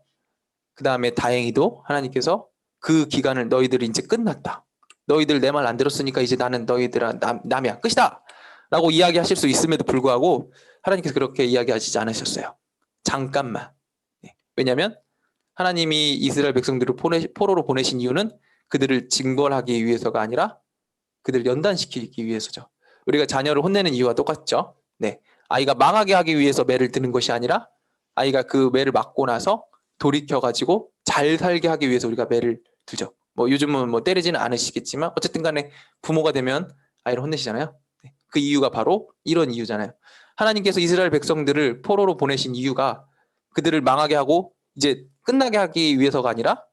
그 다음에 다행히도 하나님께서 그 기간을 너희들이 이제 끝났다. 너희들 내 말 안 들었으니까 이제 나는 너희들아 남이야 끝이다. 라고 이야기하실 수 있음에도 불구하고 하나님께서 그렇게 이야기하시지 않으셨어요. 잠깐만. 네. 왜냐하면 하나님이 이스라엘 백성들을 포로로 보내신 이유는 그들을 징벌하기 위해서가 아니라 그들을 연단시키기 위해서죠. 우리가 자녀를 혼내는 이유와 똑같죠. 네, 아이가 망하게 하기 위해서 매를 드는 것이 아니라 아이가 그 매를 맞고 나서 돌이켜가지고 잘 살게 하기 위해서 우리가 매를 들죠. 뭐 요즘은 뭐 때리지는 않으시겠지만 어쨌든 간에 부모가 되면 아이를 혼내시잖아요. 네. 그 이유가 바로 이런 이유잖아요. 하나님께서 이스라엘 백성들을 포로로 보내신 이유가 그들을 망하게 하고 이제 끝나게 하기 위해서가 아니라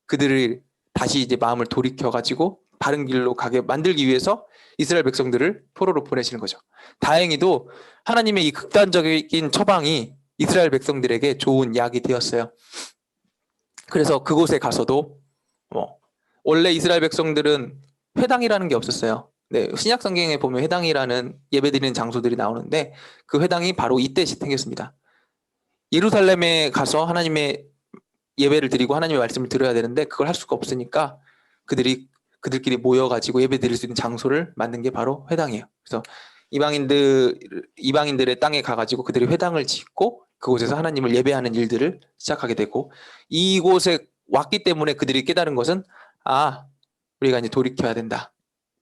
그들을 다시 이제 마음을 돌이켜가지고 바른 길로 가게 만들기 위해서 이스라엘 백성들을 포로로 보내시는 거죠. 다행히도 하나님의 이 극단적인 처방이 이스라엘 백성들에게 좋은 약이 되었어요. 그래서 그곳에 가서도 원래 이스라엘 백성들은 회당이라는 게 없었어요. 네, 신약 성경에 보면 회당이라는 예배드리는 장소들이 나오는데 그 회당이 바로 이때 생겼습니다. 예루살렘에 가서 하나님의 예배를 드리고 하나님의 말씀을 들어야 되는데 그걸 할 수가 없으니까 그들끼리 모여가지고 예배 드릴 수 있는 장소를 만든 게 바로 회당이에요. 그래서 이방인들의 땅에 가가지고 그들이 회당을 짓고 그곳에서 하나님을 예배하는 일들을 시작하게 되고 이곳에 왔기 때문에 그들이 깨달은 것은 우리가 이제 돌이켜야 된다.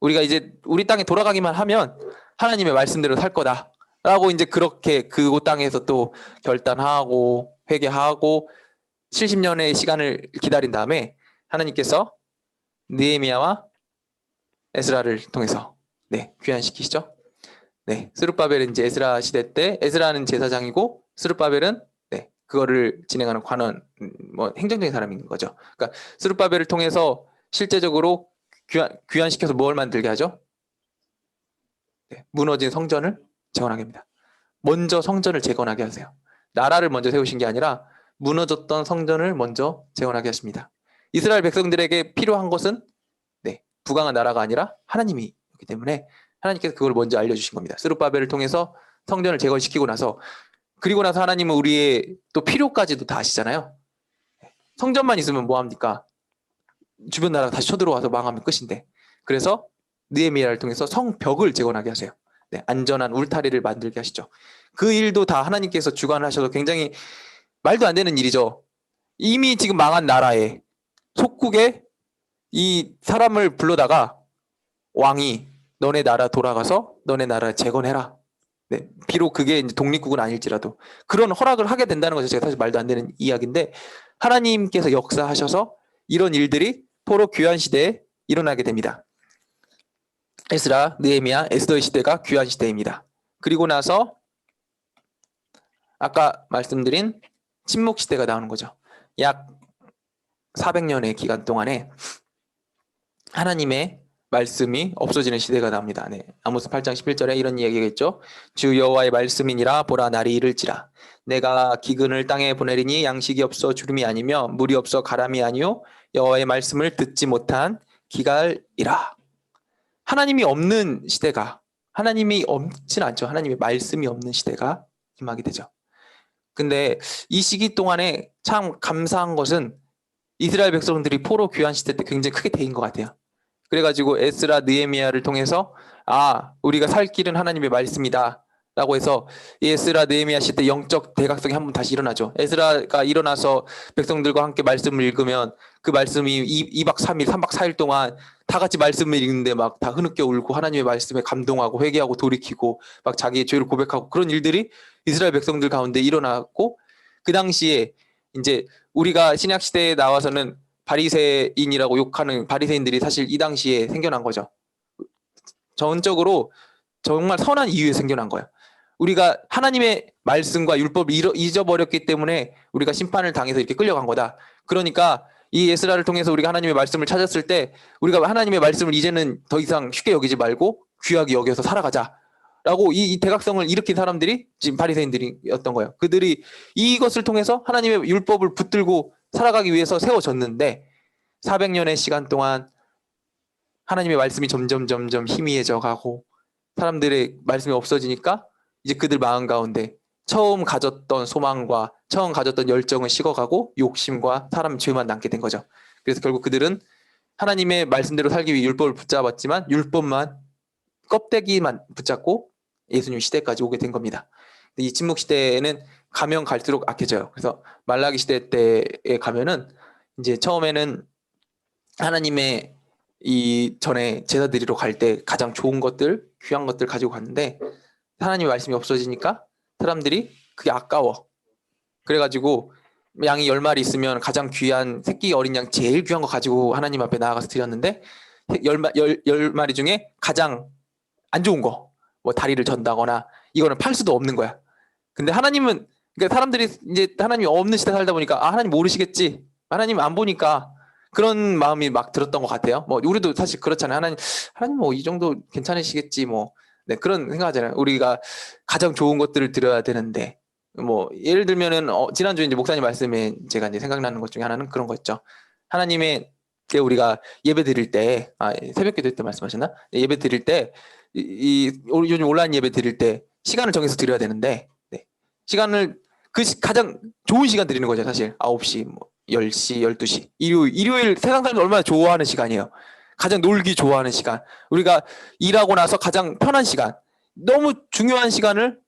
우리가 이제 우리 땅에 돌아가기만 하면 하나님의 말씀대로 살 거다. 라고 이제 그렇게 그곳 땅에서 또 결단하고 회개하고 70년의 시간을 기다린 다음에 하나님께서 느헤미야와 에스라를 통해서 귀환시키시죠. 스룹바벨은 이제 에스라 시대 때 에스라는 제사장이고 스룹바벨은 그거를 진행하는 관원 행정적인 사람인 거죠. 그러니까 스룹바벨을 통해서 실제적으로 귀환시켜서 뭘 만들게 하죠? 무너진 성전을 재건하게 합니다. 먼저 성전을 재건하게 하세요. 나라를 먼저 세우신 게 아니라 무너졌던 성전을 먼저 재건하게 하십니다. 이스라엘 백성들에게 필요한 것은 부강한 나라가 아니라 하나님이기 때문에 하나님께서 그걸 먼저 알려주신 겁니다. 스룹바벨을 통해서 성전을 재건시키고 나서 그리고 나서 하나님은 우리의 또 필요까지도 다 아시잖아요. 성전만 있으면 뭐합니까? 주변 나라가 다시 쳐들어와서 망하면 끝인데 그래서 느헤미야를 통해서 성벽을 재건하게 하세요. 안전한 울타리를 만들게 하시죠. 그 일도 다 하나님께서 주관을 하셔서 굉장히 말도 안 되는 일이죠. 이미 지금 망한 나라에 속국에 이 사람을 불러다가 왕이 너네 나라 돌아가서 너네 나라 재건해라. 비록 그게 이제 독립국은 아닐지라도 그런 허락을 하게 된다는 것이 제가 사실 말도 안 되는 이야기인데 하나님께서 역사하셔서 이런 일들이 포로 귀환 시대에 일어나게 됩니다. 에스라, 느헤미야, 에스더의 시대가 귀환 시대입니다. 그리고 나서 아까 말씀드린 침묵 시대가 나오는 거죠. 약 400년의 기간 동안에 하나님의 말씀이 없어지는 시대가 나옵니다. 아모스 8장 11절에 이런 이야기가 있죠. 주 여호와의 말씀이니라 보라 날이 이를지라 내가 기근을 땅에 보내리니 양식이 없어 주름이 아니며 물이 없어 가람이 아니요 여호와의 말씀을 듣지 못한 기갈이라. 하나님이 없는 시대가 하나님이 없진 않죠. 하나님의 말씀이 없는 시대가 임하게 되죠. 근데 이 시기 동안에 참 감사한 것은 이스라엘 백성들이 포로 귀환 시대 때 굉장히 크게 데인 것 같아요. 그래가지고 에스라 느헤미야를 통해서 우리가 살 길은 하나님의 말씀이다 라고 해서 에스라 느헤미야 시대 영적 대각성이 한번 다시 일어나죠. 에스라가 일어나서 백성들과 함께 말씀을 읽으면 그 말씀이 2박 3일 3박 4일 동안 다 같이 말씀을 읽는데 막 다 흐느껴 울고 하나님의 말씀에 감동하고 회개하고 돌이키고 막 자기의 죄를 고백하고 그런 일들이 이스라엘 백성들 가운데 일어났고 그 당시에 이제 우리가 신약 시대에 나와서는 바리새인이라고 욕하는 바리새인들이 사실 이 당시에 생겨난 거죠. 전적으로 정말 선한 이유에 생겨난 거예요. 우리가 하나님의 말씀과 율법을 잊어버렸기 때문에 우리가 심판을 당해서 이렇게 끌려간 거다. 그러니까 이 에스라를 통해서 우리가 하나님의 말씀을 찾았을 때 우리가 하나님의 말씀을 이제는 더 이상 쉽게 여기지 말고 귀하게 여겨서 살아가자라고 이 대각성을 일으킨 사람들이 지금 바리새인들이었던 거예요. 그들이 이것을 통해서 하나님의 율법을 붙들고 살아가기 위해서 세워졌는데 400년의 시간 동안 하나님의 말씀이 점점 희미해져 가고 사람들의 말씀이 없어지니까 이제 그들 마음 가운데 처음 가졌던 소망과 처음 가졌던 열정은 식어가고 욕심과 사람 죄만 남게 된 거죠. 그래서 결국 그들은 하나님의 말씀대로 살기 위해 율법을 붙잡았지만 율법만 껍데기만 붙잡고 예수님 시대까지 오게 된 겁니다. 이 침묵 시대에는 가면 갈수록 악해져요. 그래서 말라기 시대 때에 가면은 이제 처음에는 하나님의 이 전에 제사 드리러 갈 때 가장 좋은 것들, 귀한 것들 가지고 갔는데 하나님의 말씀이 없어지니까 사람들이 그게 아까워. 그래가지고 양이 10마리 있으면 가장 귀한 새끼 어린 양 제일 귀한 거 가지고 하나님 앞에 나아가서 드렸는데 10마리 중에 가장 안 좋은 거, 뭐 다리를 전다거나 이거는 팔 수도 없는 거야. 근데 하나님은, 그러니까 사람들이 이제 하나님이 없는 시대 살다 보니까 아, 하나님 모르시겠지, 하나님 안 보니까, 그런 마음이 막 들었던 것 같아요. 뭐 우리도 사실 그렇잖아요. 하나님 뭐 이 정도 괜찮으시겠지 뭐. 네, 그런 생각하잖아요. 우리가 가장 좋은 것들을 드려야 되는데, 뭐 예를 들면은 지난주에 이제 목사님 말씀에 제가 이제 생각나는 것 중에 하나는 그런 거였죠. 하나님의 우리가 예배 드릴 때, 새벽 기도 때 말씀하셨나? 예배 드릴 때, 요즘 온라인 예배 드릴 때 시간을 정해서 드려야 되는데, 네, 시간을 가장 좋은 시간 드리는 거죠. 사실 9시, 뭐 10시, 12시. 일요일 세상 사람들 얼마나 좋아하는 시간이에요. 가장 놀기 좋아하는 시간. 우리가 일하고 나서 가장 편한 시간. 너무 중요한 시간을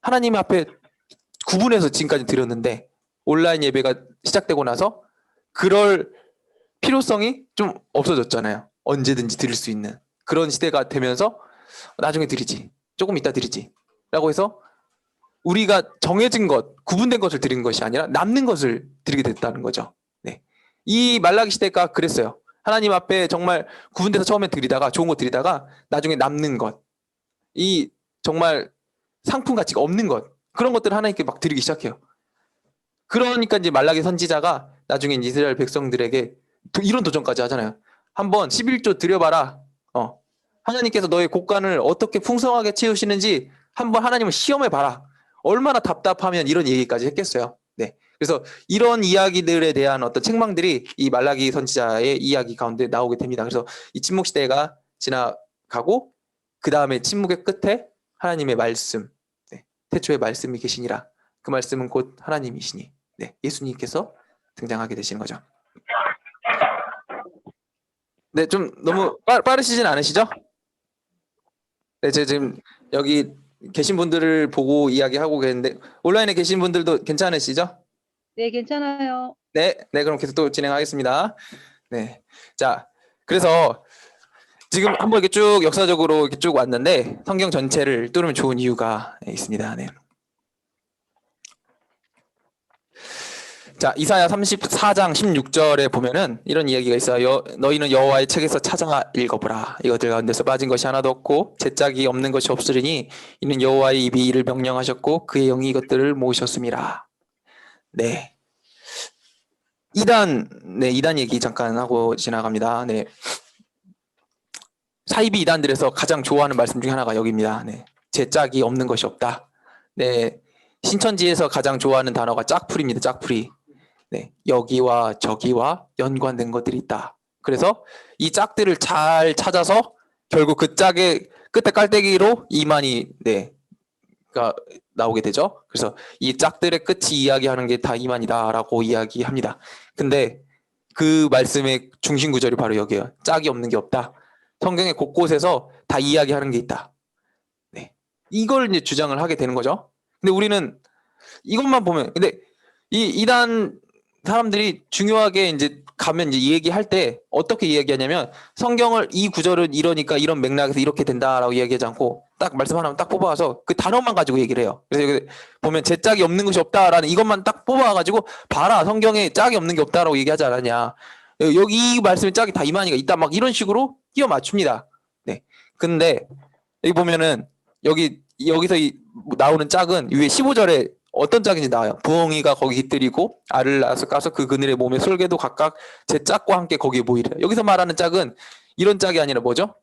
하나님 앞에 구분해서 지금까지 드렸는데, 온라인 예배가 시작되고 나서 그럴 필요성이 좀 없어졌잖아요. 언제든지 드릴 수 있는 그런 시대가 되면서 나중에 드리지, 조금 이따 드리지 라고 해서 우리가 정해진 것, 구분된 것을 드리는 것이 아니라 남는 것을 드리게 됐다는 거죠. 네. 이 말라기 시대가 그랬어요. 하나님 앞에 정말 구분돼서 처음에 드리다가 좋은 거 드리다가 나중에 남는 것, 이 정말 상품 가치가 없는 것, 그런 것들을 하나님께 막 드리기 시작해요. 그러니까 이제 말라기 선지자가 나중에 이스라엘 백성들에게 이런 도전까지 하잖아요. 한번 11조 드려봐라. 하나님께서 너의 곳간을 어떻게 풍성하게 채우시는지 한번 하나님을 시험해봐라. 얼마나 답답하면 이런 얘기까지 했겠어요. 네. 그래서 이런 이야기들에 대한 어떤 책망들이 이 말라기 선지자의 이야기 가운데 나오게 됩니다. 그래서 이 침묵 시대가 지나가고 그 다음에 침묵의 끝에 하나님의 말씀, 네, 태초에 말씀이 계시니라. 그 말씀은 곧 하나님이시니, 네, 예수님께서 등장하게 되시는 거죠. 네, 좀 너무 빠르시진 않으시죠? 네, 제가 지금 여기 계신 분들을 보고 이야기하고 계는데 온라인에 계신 분들도 괜찮으시죠? 네, 괜찮아요. 네, 그럼 계속 또 진행하겠습니다. 네, 자, 그래서 지금 한번 이렇게 쭉 역사적으로 이렇게 쭉 왔는데 성경 전체를 뚫으면 좋은 이유가 있습니다. 네. 자, 이사야 34장 16절에 보면은 이런 이야기가 있어요. 너희는 여호와의 책에서 찾아 읽어보라. 이것들 가운데서 빠진 것이 하나도 없고 제짝이 없는 것이 없으리니 이는 여호와의 입이 이를 명령하셨고 그의 영이 이것들을 모으셨음이라. 네. 이단 얘기 잠깐 하고 지나갑니다. 네. 사이비 이단들에서 가장 좋아하는 말씀 중에 하나가 여기입니다. 네. 제짝이 없는 것이 없다. 네. 신천지에서 가장 좋아하는 단어가 짝풀입니다. 짝풀이. 네. 여기와 저기와 연관된 것들이 있다. 그래서 이 짝들을 잘 찾아서 결국 그 짝의 끝에 깔때기로 이만이, 가 나오게 되죠. 그래서 이 짝들의 끝이 이야기하는 게 다 이만이다라고 이야기합니다. 근데 그 말씀의 중심 구절이 바로 여기예요. 짝이 없는 게 없다. 성경의 곳곳에서 다 이야기하는 게 있다. 네. 이걸 이제 주장을 하게 되는 거죠. 근데 우리는 이것만 보면, 근데 이 이단 사람들이 중요하게 이제 가면 이제 얘기할 때 어떻게 이야기하냐면 성경을 이 구절은 이러니까 이런 맥락에서 이렇게 된다라고 이야기하지 않고 딱 말씀 하나만 딱 뽑아서 그 단어만 가지고 얘기를 해요. 그래서 여기 보면 제 짝이 없는 것이 없다라는 이것만 딱 뽑아가지고 봐라, 성경에 짝이 없는 게 없다라고 얘기하지 않았냐. 여기 이 말씀에 짝이 다 이만희가 있다, 막 이런 식으로 끼워 맞춥니다. 네. 근데 여기 보면은 여기서 나오는 짝은 위에 15절에 어떤 짝인지 나와요. 부엉이가 거기 깃들이고 알을 낳아서 까서 그 그늘의 몸에 솔개도 각각 제 짝과 함께 거기에 모이래요. 여기서 말하는 짝은 이런 짝이 아니라 뭐죠?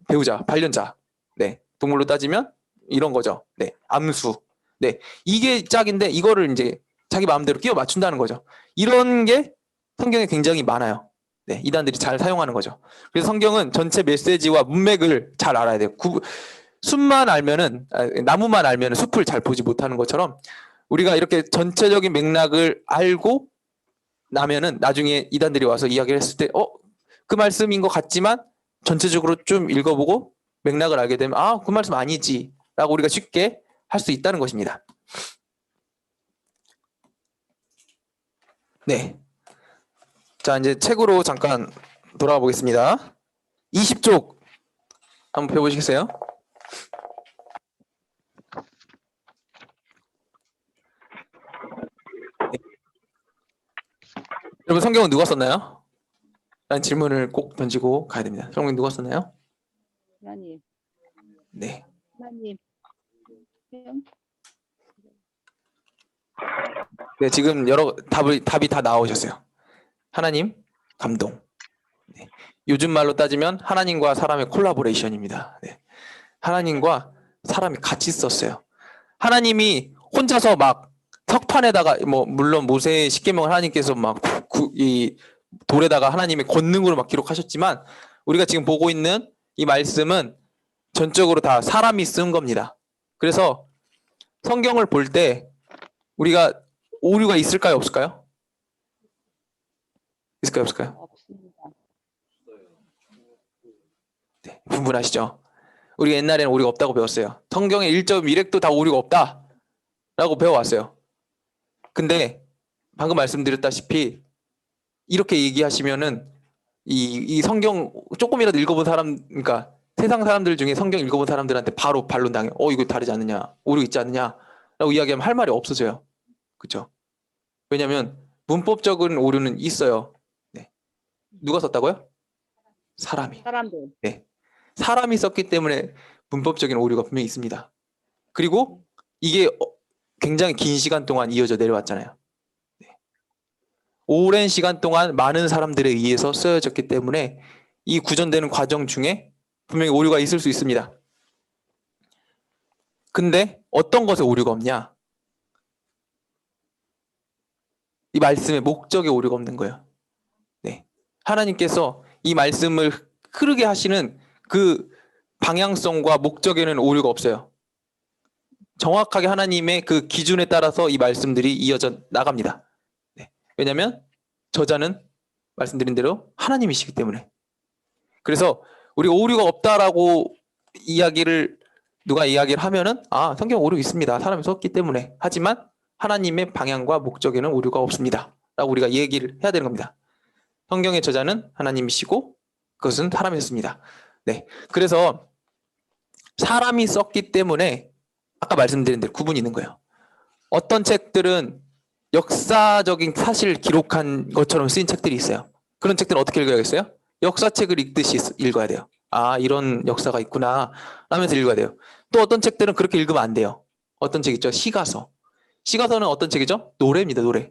배우자, 반려자. 네. 동물로 따지면 이런 거죠. 네. 암수. 네. 이게 짝인데 이거를 이제 자기 마음대로 끼워 맞춘다는 거죠. 이런 게 성경에 굉장히 많아요. 네. 이단들이 잘 사용하는 거죠. 그래서 성경은 전체 메시지와 문맥을 잘 알아야 돼요. 숲만 알면은, 나무만 알면은 숲을 잘 보지 못하는 것처럼 우리가 이렇게 전체적인 맥락을 알고 나면은 나중에 이단들이 와서 이야기를 했을 때 그 말씀인 것 같지만 전체적으로 좀 읽어보고 맥락을 알게 되면 그 말씀 아니지 라고 우리가 쉽게 할 수 있다는 것입니다. 네. 자, 이제 책으로 잠깐 돌아가 보겠습니다. 20쪽 한번 펴보시겠어요? 여러분 성경은 누가 썼나요? 라는 질문을 꼭 던지고 가야 됩니다. 성경 누가 썼나요? 하나님, 네. 하나님. 네, 지금 여러 답이 다 나오셨어요. 하나님, 감동. 네. 요즘 말로 따지면 하나님과 사람의 콜라보레이션입니다. 네. 하나님과 사람이 같이 썼어요. 하나님이 혼자서 막 석판에다가 뭐 물론 모세의 십계명을 하나님께서 막 이 돌에다가 하나님의 권능으로 막 기록하셨지만 우리가 지금 보고 있는 이 말씀은 전적으로 다 사람이 쓴 겁니다. 그래서 성경을 볼 때 우리가 오류가 있을까요, 없을까요? 있을까요, 없을까요? 없습니다. 네, 분분하시죠? 우리가 옛날에는 오류가 없다고 배웠어요. 성경의 1점 1핵도 다 오류가 없다라고 배워왔어요. 근데 방금 말씀드렸다시피 이렇게 얘기하시면은 이 성경 조금이라도 읽어본 사람, 그러니까 세상 사람들 중에 성경 읽어본 사람들한테 바로 반론 당해요. 이거 다르지 않느냐, 오류 있지 않느냐라고 이야기하면 할 말이 없어져요. 그렇죠? 왜냐하면 문법적인 오류는 있어요. 네. 누가 썼다고요? 사람이. 사람들. 네. 사람이 썼기 때문에 문법적인 오류가 분명히 있습니다. 그리고 이게 굉장히 긴 시간 동안 이어져 내려왔잖아요. 네. 오랜 시간 동안 많은 사람들에 의해서 쓰여졌기 때문에 이 구전되는 과정 중에 분명히 오류가 있을 수 있습니다. 근데 어떤 것에 오류가 없냐? 이 말씀의 목적에 오류가 없는 거예요. 네. 하나님께서 이 말씀을 흐르게 하시는 그 방향성과 목적에는 오류가 없어요. 정확하게 하나님의 그 기준에 따라서 이 말씀들이 이어져 나갑니다. 네. 왜냐하면 저자는 말씀드린 대로 하나님이시기 때문에. 그래서 우리가 오류가 없다라고 누가 이야기를 하면은 성경 오류 있습니다. 사람이 썼기 때문에. 하지만 하나님의 방향과 목적에는 오류가 없습니다. 라고 우리가 얘기를 해야 되는 겁니다. 성경의 저자는 하나님이시고 그것은 사람이 썼습니다. 네. 그래서 사람이 썼기 때문에 아까 말씀드린 대로 구분이 있는 거예요. 어떤 책들은 역사적인 사실을 기록한 것처럼 쓰인 책들이 있어요. 그런 책들은 어떻게 읽어야겠어요? 역사책을 읽듯이 읽어야 돼요. 이런 역사가 있구나 하면서 읽어야 돼요. 또 어떤 책들은 그렇게 읽으면 안 돼요. 어떤 책 있죠? 시가서. 시가서는 어떤 책이죠? 노래입니다. 노래.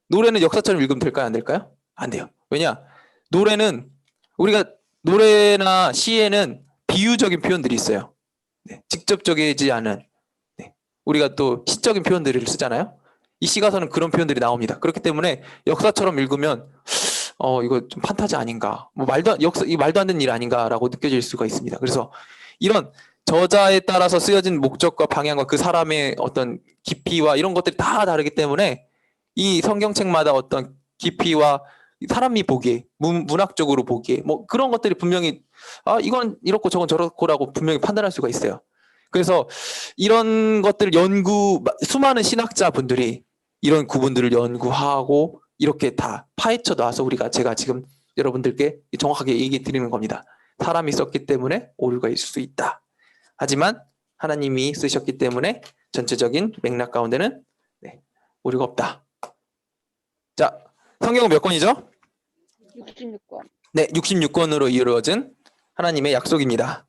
노래는 역사처럼 읽으면 될까요? 안 될까요? 안 돼요. 왜냐? 노래는 우리가 노래나 시에는 비유적인 표현들이 있어요. 네. 직접적이지 않은 우리가 또 시적인 표현들을 쓰잖아요. 이 시가서는 그런 표현들이 나옵니다. 그렇기 때문에 역사처럼 읽으면 이거 좀 판타지 아닌가, 뭐 말도 안 되는 일 아닌가라고 느껴질 수가 있습니다. 그래서 이런 저자에 따라서 쓰여진 목적과 방향과 그 사람의 어떤 깊이와 이런 것들이 다 다르기 때문에 이 성경책마다 어떤 깊이와 사람이 보기에 문학적으로 보기에 뭐 그런 것들이 분명히 이건 이렇고 저건 저렇고라고 분명히 판단할 수가 있어요. 그래서 이런 것들 수많은 신학자분들이 이런 구분들을 연구하고 이렇게 다 파헤쳐 놔서 제가 지금 여러분들께 정확하게 얘기 드리는 겁니다. 사람이 썼기 때문에 오류가 있을 수 있다. 하지만 하나님이 쓰셨기 때문에 전체적인 맥락 가운데는 오류가 없다. 자, 성경은 몇 권이죠? 66권. 네, 66권으로 이루어진 하나님의 약속입니다.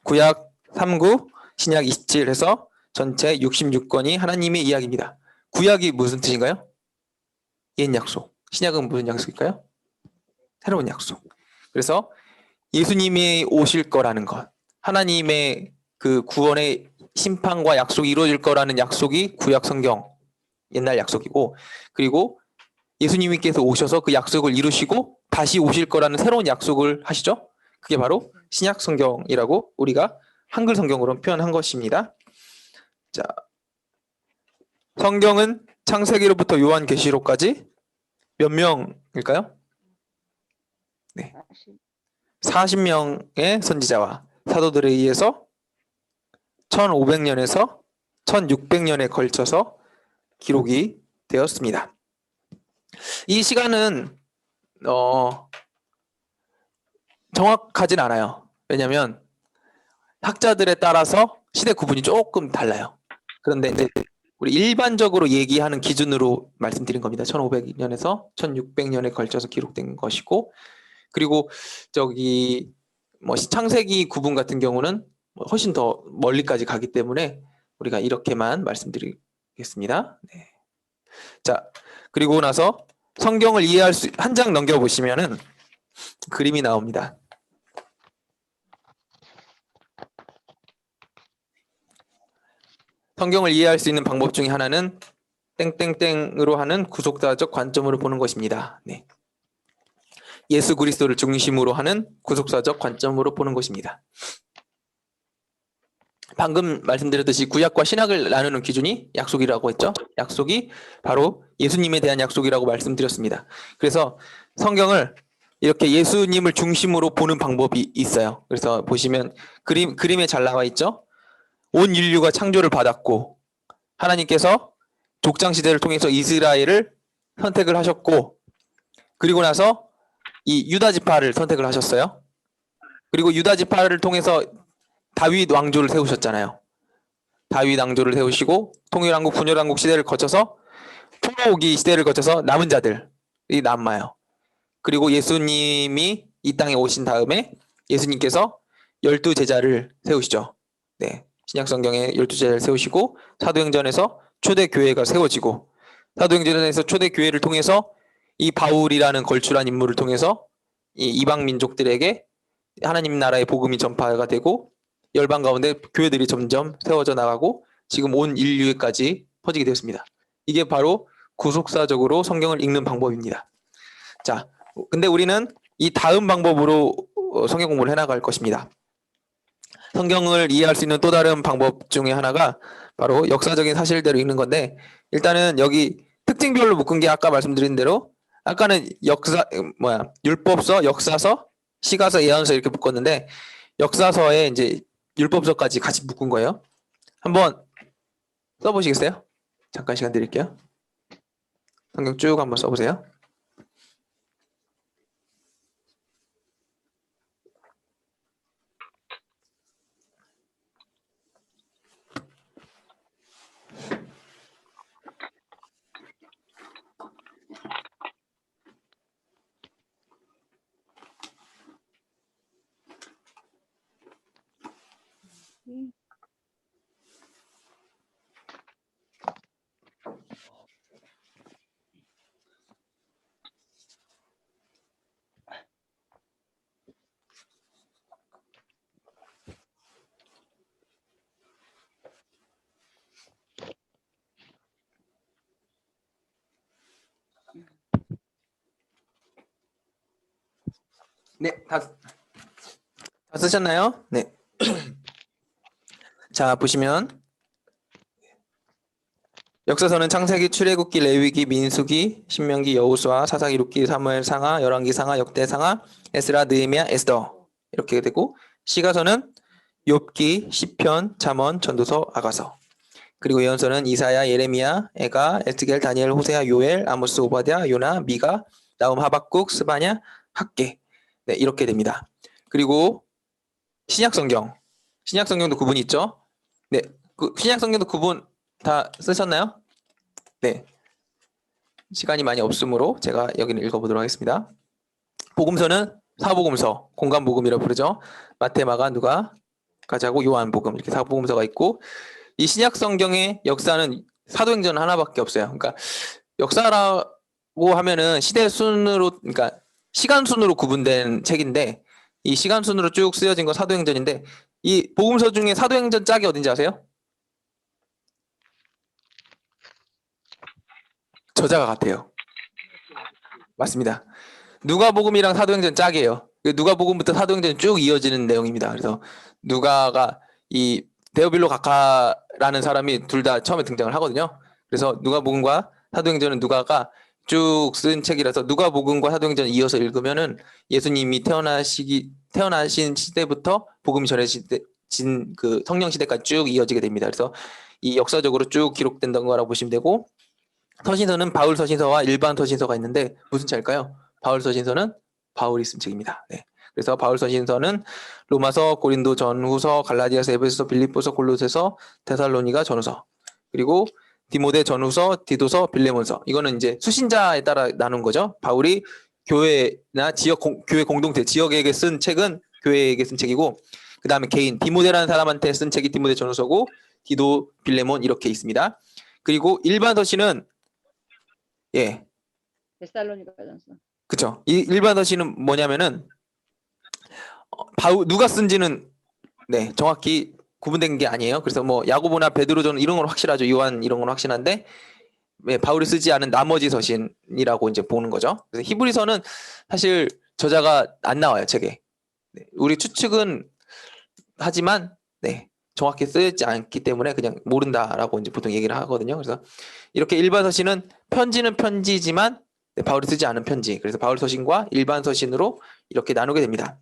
구약 39, 신약 27 해서 전체 66권이 하나님의 이야기입니다. 구약이 무슨 뜻인가요? 옛 약속. 신약은 무슨 약속일까요? 새로운 약속. 그래서 예수님이 오실 거라는 것, 하나님의 그 구원의 심판과 약속이 이루어질 거라는 약속이 구약 성경, 옛날 약속이고, 그리고 예수님께서 오셔서 그 약속을 이루시고 다시 오실 거라는 새로운 약속을 하시죠. 그게 바로 신약 성경이라고 우리가 한글 성경으로 표현한 것입니다. 자, 성경은 창세기로부터 요한계시록까지 몇 명일까요? 네, 40명의 선지자와 사도들에 의해서 1500년에서 1600년에 걸쳐서 기록이 되었습니다. 이 시간은 정확하진 않아요. 왜냐하면 학자들에 따라서 시대 구분이 조금 달라요. 그런데 우리 일반적으로 얘기하는 기준으로 말씀드린 겁니다. 1500년에서 1600년에 걸쳐서 기록된 것이고, 그리고 저기 뭐 창세기 구분 같은 경우는 훨씬 더 멀리까지 가기 때문에 우리가 이렇게만 말씀드리겠습니다. 네. 자, 그리고 나서 성경을 이해할 수, 한 장 넘겨보시면은 그림이 나옵니다. 성경을 이해할 수 있는 방법 중에 하나는 땡땡땡으로 하는 구속사적 관점으로 보는 것입니다. 네. 예수 그리스도를 중심으로 하는 구속사적 관점으로 보는 것입니다. 방금 말씀드렸듯이 구약과 신약을 나누는 기준이 약속이라고 했죠. 약속이 바로 예수님에 대한 약속이라고 말씀드렸습니다. 그래서 성경을 이렇게 예수님을 중심으로 보는 방법이 있어요. 그래서 보시면 그림에 잘 나와 있죠. 온 인류가 창조를 받았고 하나님께서 족장 시대를 통해서 이스라엘을 선택을 하셨고, 그리고 나서 이 유다 지파를 선택을 하셨어요. 그리고 유다 지파를 통해서 다윗 왕조를 세우셨잖아요. 다윗 왕조를 세우시고 통일왕국 분열왕국 시대를 거쳐서 포로오기 시대를 거쳐서 남은 자들이 남아요. 그리고 예수님이 이 땅에 오신 다음에 예수님께서 12제자를 세우시죠. 네. 신약성경에 12제자를 세우시고 사도행전에서 초대교회가 세워지고, 사도행전에서 초대교회를 통해서 이 바울이라는 걸출한 인물을 통해서 이 이방 민족들에게 하나님 나라의 복음이 전파가 되고 열방 가운데 교회들이 점점 세워져 나가고 지금 온 인류에까지 퍼지게 되었습니다. 이게 바로 구속사적으로 성경을 읽는 방법입니다. 자, 근데 우리는 이 다음 방법으로 성경 공부를 해나갈 것입니다. 성경을 이해할 수 있는 또 다른 방법 중에 하나가 바로 역사적인 사실대로 읽는 건데, 일단은 여기 특징별로 묶은 게 아까 말씀드린 대로, 아까는 율법서, 역사서, 시가서, 예언서 이렇게 묶었는데 역사서에 이제 율법서까지 같이 묶은 거예요. 한번 써보시겠어요? 잠깐 시간 드릴게요. 성경 쭉 한번 써보세요. 네, 다 쓰셨나요? 네. 자, 보시면 역사서는 창세기, 출애굽기, 레위기, 민수기, 신명기, 여호수아, 사사기, 룻기, 사무엘, 상하, 열왕기, 상하, 역대, 상하, 에스라, 느헤미야, 에스더 이렇게 되고, 시가서는 욥기, 시편, 잠언, 전도서, 아가서, 그리고 예언서는 이사야, 예레미야, 에가, 에스겔, 다니엘, 호세아, 요엘, 아모스, 오바댜, 요나, 미가, 나훔, 하박국, 스바냐, 학개. 네, 이렇게 됩니다. 그리고 신약성경도 구분이 있죠. 네, 신약성경도 구분 다 쓰셨나요? 네. 시간이 많이 없으므로 제가 여기는 읽어보도록 하겠습니다. 복음서는 사복음서, 공간복음이라고 부르죠. 마태, 마가, 누가, 가자고, 요한복음 이렇게 사복음서가 있고, 이 신약성경의 역사는 사도행전 하나밖에 없어요. 그러니까 역사라고 하면은 시대 순으로, 그러니까 시간 순으로 구분된 책인데, 이 시간 순으로 쭉 쓰여진 건 사도행전인데, 이 복음서 중에 사도행전 짝이 어딘지 아세요? 저자가 같아요. 맞습니다. 누가복음이랑 사도행전 짝이에요. 누가복음부터 사도행전이 쭉 이어지는 내용입니다. 그래서 누가가 이 데오빌로 가카라는 사람이 둘 다 처음에 등장을 하거든요. 그래서 누가복음과 사도행전은 누가가 쭉 쓴 책이라서 누가복음과 사도행전을 이어서 읽으면은 예수님이 태어나신 시대부터 복음이 전해진 그 성령 시대까지 쭉 이어지게 됩니다. 그래서 이 역사적으로 쭉 기록된다는 거라고 보시면 되고, 서신서는 바울 서신서와 일반 서신서가 있는데 무슨 차일까요? 바울 서신서는 바울이 쓴 책입니다. 네. 그래서 바울 서신서는 로마서, 고린도 전후서, 갈라디아서, 에베소서, 빌립보서, 골로새서, 데살로니가 전후서, 그리고 디모데 전후서, 디도서, 빌레몬서. 이거는 이제 수신자에 따라 나눈 거죠. 바울이 교회나 교회 공동체, 지역에게 쓴 책은 교회에게 쓴 책이고, 그 다음에 개인 디모데라는 사람한테 쓴 책이 디모데 전후서고, 디도, 빌레몬 이렇게 있습니다. 그리고 일반 서신은 데살로니가전서. 그쵸. 이 일반 서신은 뭐냐면은 누가 쓴지는 정확히 구분된 게 아니에요. 그래서 뭐 야고보나 베드로전 이런 건 확실하죠. 요한 이런 건 확실한데 바울이 쓰지 않은 나머지 서신이라고 이제 보는 거죠. 그래서 히브리서는 사실 저자가 안 나와요, 책에. 우리 추측은 하지만 정확히 쓰지 않기 때문에 그냥 모른다라고 이제 보통 얘기를 하거든요. 그래서 이렇게 일반 서신은 편지는 편지지만 바울이 쓰지 않은 편지. 그래서 바울 서신과 일반 서신으로 이렇게 나누게 됩니다.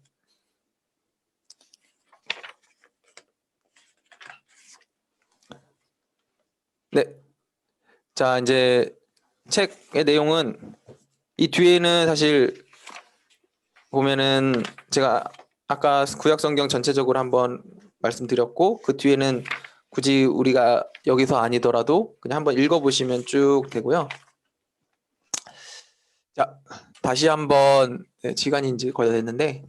네. 자, 이제 책의 내용은 이 뒤에는 사실 보면은 제가 아까 구약 성경 전체적으로 한번 말씀드렸고 그 뒤에는 굳이 우리가 여기서 아니더라도 그냥 한번 읽어보시면 쭉 되고요. 자, 다시 한번 시간이 이제 거의 다 됐는데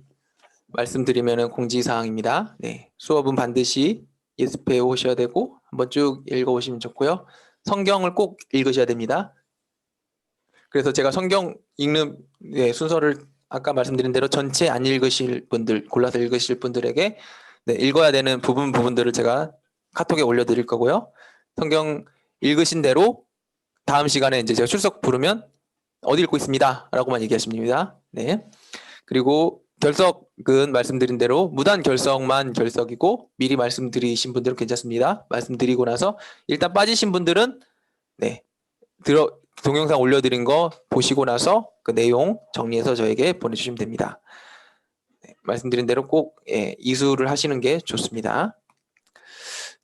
말씀드리면은 공지사항입니다. 수업은 반드시 예습해 오셔야 되고 한번 쭉 읽어보시면 좋고요. 성경을 꼭 읽으셔야 됩니다. 그래서 제가 성경 읽는 순서를 아까 말씀드린 대로 전체 안 읽으실 분들, 골라서 읽으실 분들에게 읽어야 되는 부분들을 제가 카톡에 올려드릴 거고요. 성경 읽으신 대로 다음 시간에 이제 제가 출석 부르면 어디 읽고 있습니다 라고만 얘기하시면 됩니다. 그리고 결석은 말씀드린 대로 무단 결석만 결석이고 미리 말씀드리신 분들은 괜찮습니다. 말씀드리고 나서 일단 빠지신 분들은 동영상 올려드린 거 보시고 나서 그 내용 정리해서 저에게 보내주시면 됩니다. 말씀드린 대로 꼭 이수를 하시는 게 좋습니다.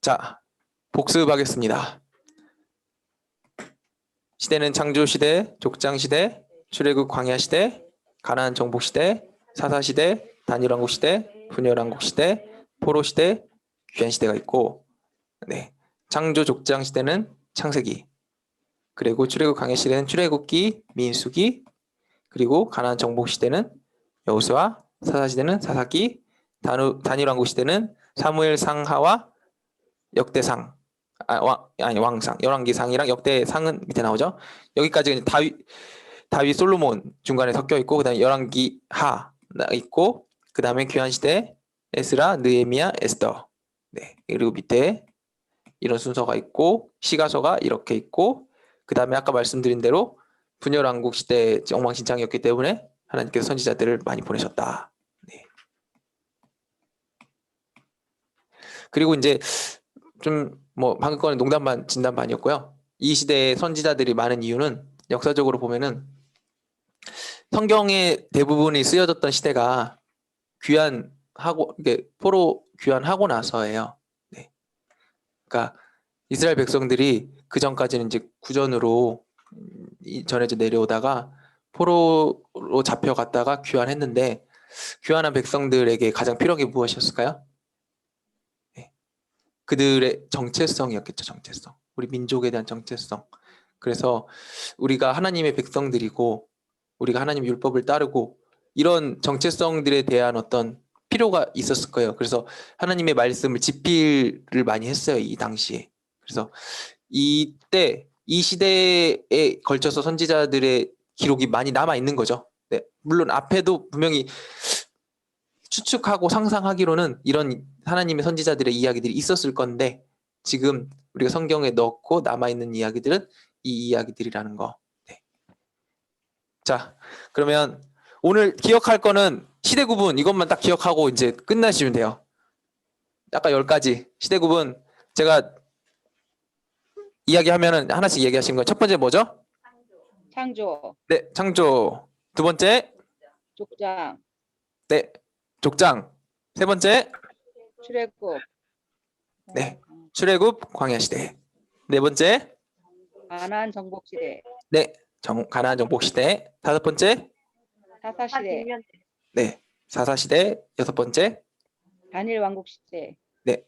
자, 복습하겠습니다. 시대는 창조시대, 족장시대, 출애굽 광야시대, 가나안 정복시대, 사사시대, 단일왕국시대, 분열왕국시대, 포로시대, 귀환시대가 있고 창조 족장시대는 창세기, 그리고 출애굽 광야시대는 출애굽기, 민수기, 그리고 가나안 정복시대는 여호수아, 사사시대는 사사기, 단일왕국시대는 사무엘 상하와 역대상, 왕상, 열왕기상이랑 역대상은 밑에 나오죠. 여기까지 다윗 솔로몬 중간에 섞여 있고 그다음에 열왕기하 있고 그다음에 귀환시대 에스라, 느헤미야, 에스더. 그리고 밑에 이런 순서가 있고 시가서가 이렇게 있고 그다음에 아까 말씀드린 대로 분열왕국 시대 엉망진창이었기 때문에 하나님께서 선지자들을 많이 보내셨다. 그리고 이제 좀 뭐 방금 거는 농담 반 진담 반이었고요. 이 시대에 선지자들이 많은 이유는 역사적으로 보면은 성경의 대부분이 쓰여졌던 시대가 포로 귀환하고 나서예요. 그러니까 이스라엘 백성들이 그 전까지는 이제 구전으로 전해져 내려오다가 포로로 잡혀갔다가 귀환했는데 귀환한 백성들에게 가장 필요한 게 무엇이었을까요? 그들의 정체성이었겠죠. 정체성. 우리 민족에 대한 정체성. 그래서 우리가 하나님의 백성들이고 우리가 하나님의 율법을 따르고 이런 정체성들에 대한 어떤 필요가 있었을 거예요. 그래서 하나님의 말씀을 집필을 많이 했어요. 이 당시에. 그래서 이때 이 시대에 걸쳐서 선지자들의 기록이 많이 남아 있는 거죠. 물론 앞에도 분명히 추측하고 상상하기로는 이런 하나님의 선지자들의 이야기들이 있었을 건데 지금 우리가 성경에 넣고 남아있는 이야기들은 이 이야기들이라는 거. 자, 그러면 오늘 기억할 거는 시대 구분 이것만 딱 기억하고 이제 끝나시면 돼요. 아까 10가지 시대 구분 제가 이야기하면은 하나씩 얘기하신 거. 첫 번째 뭐죠? 창조, 창조. 두 번째 족장, 족장. 세 번째 출애굽, 출애굽 광야시대. 네 번째 가나안 정복시대, 가나안 정복시대. 다섯 번째 사사시대, 사사시대. 여섯 번째 단일왕국시대,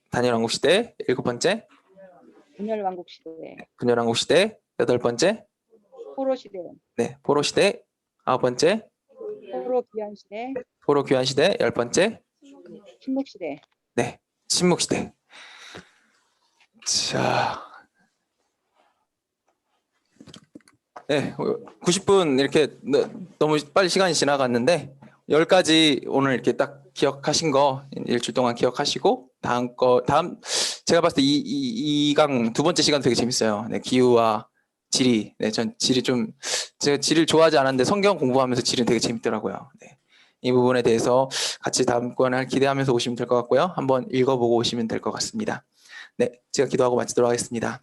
다니엘 왕국시대. 일곱 번째 분열 왕국 시대, 분열왕국 시대. 8번째, 포로 시대, 네, 포로 시대. 9번째, 포로 귀환 시대, 포로 귀환 시대. 10번째, 침묵 시대. 네, 침묵 시대. 자, 네, 90분 이렇게 너무 빨리 시간이 지나갔는데 10가지 오늘 이렇게 딱 기억하신 거 일주일 동안 기억하시고 다음 제가 봤을 때 이 강 두 번째 시간 되게 재밌어요. 네, 기후와 지리. 네, 전 지리 제가 지리를 좋아하지 않았는데 성경 공부하면서 지리는 되게 재밌더라고요. 네. 이 부분에 대해서 같이 다음 권을 기대하면서 오시면 될 것 같고요. 한번 읽어보고 오시면 될 것 같습니다. 네, 제가 기도하고 마치도록 하겠습니다.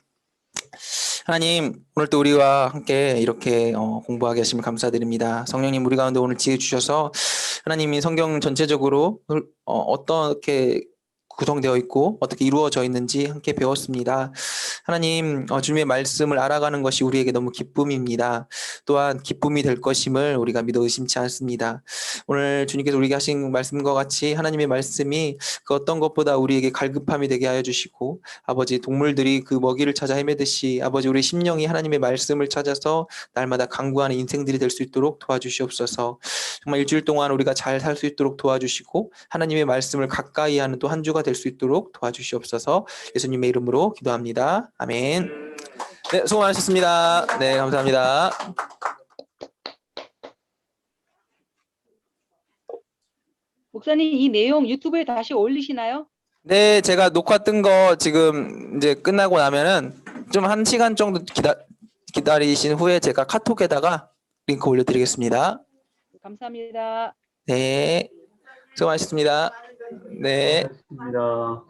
하나님, 오늘 또 우리와 함께 이렇게 공부하게 하시면 감사드립니다. 성령님, 우리 가운데 오늘 지혜 주셔서 하나님이 성경 전체적으로 어떻게 구성되어 있고 어떻게 이루어져 있는지 함께 배웠습니다. 하나님, 주님의 말씀을 알아가는 것이 우리에게 너무 기쁨입니다. 또한 기쁨이 될 것임을 우리가 믿어 의심치 않습니다. 오늘 주님께서 우리에게 하신 말씀과 같이 하나님의 말씀이 그 어떤 것보다 우리에게 갈급함이 되게 하여 주시고, 아버지, 동물들이 그 먹이를 찾아 헤매듯이 아버지, 우리 심령이 하나님의 말씀을 찾아서 날마다 강구하는 인생들이 될 수 있도록 도와주시옵소서. 정말 일주일 동안 우리가 잘 살 수 있도록 도와주시고 하나님의 말씀을 가까이 하는 또 한 주가 될 수 있도록 도와주시옵소서. 예수님의 이름으로 기도합니다. 아멘. 네, 수고 많으셨습니다. 네, 감사합니다. 목사님, 이 내용 유튜브에 다시 올리시나요? 네, 제가 녹화 뜬 거 지금 이제 끝나고 나면은 좀 1시간 정도 기다리신 후에 제가 카톡에다가 링크 올려드리겠습니다. 감사합니다. 네, 수고 많으셨습니다. 네. 고맙습니다.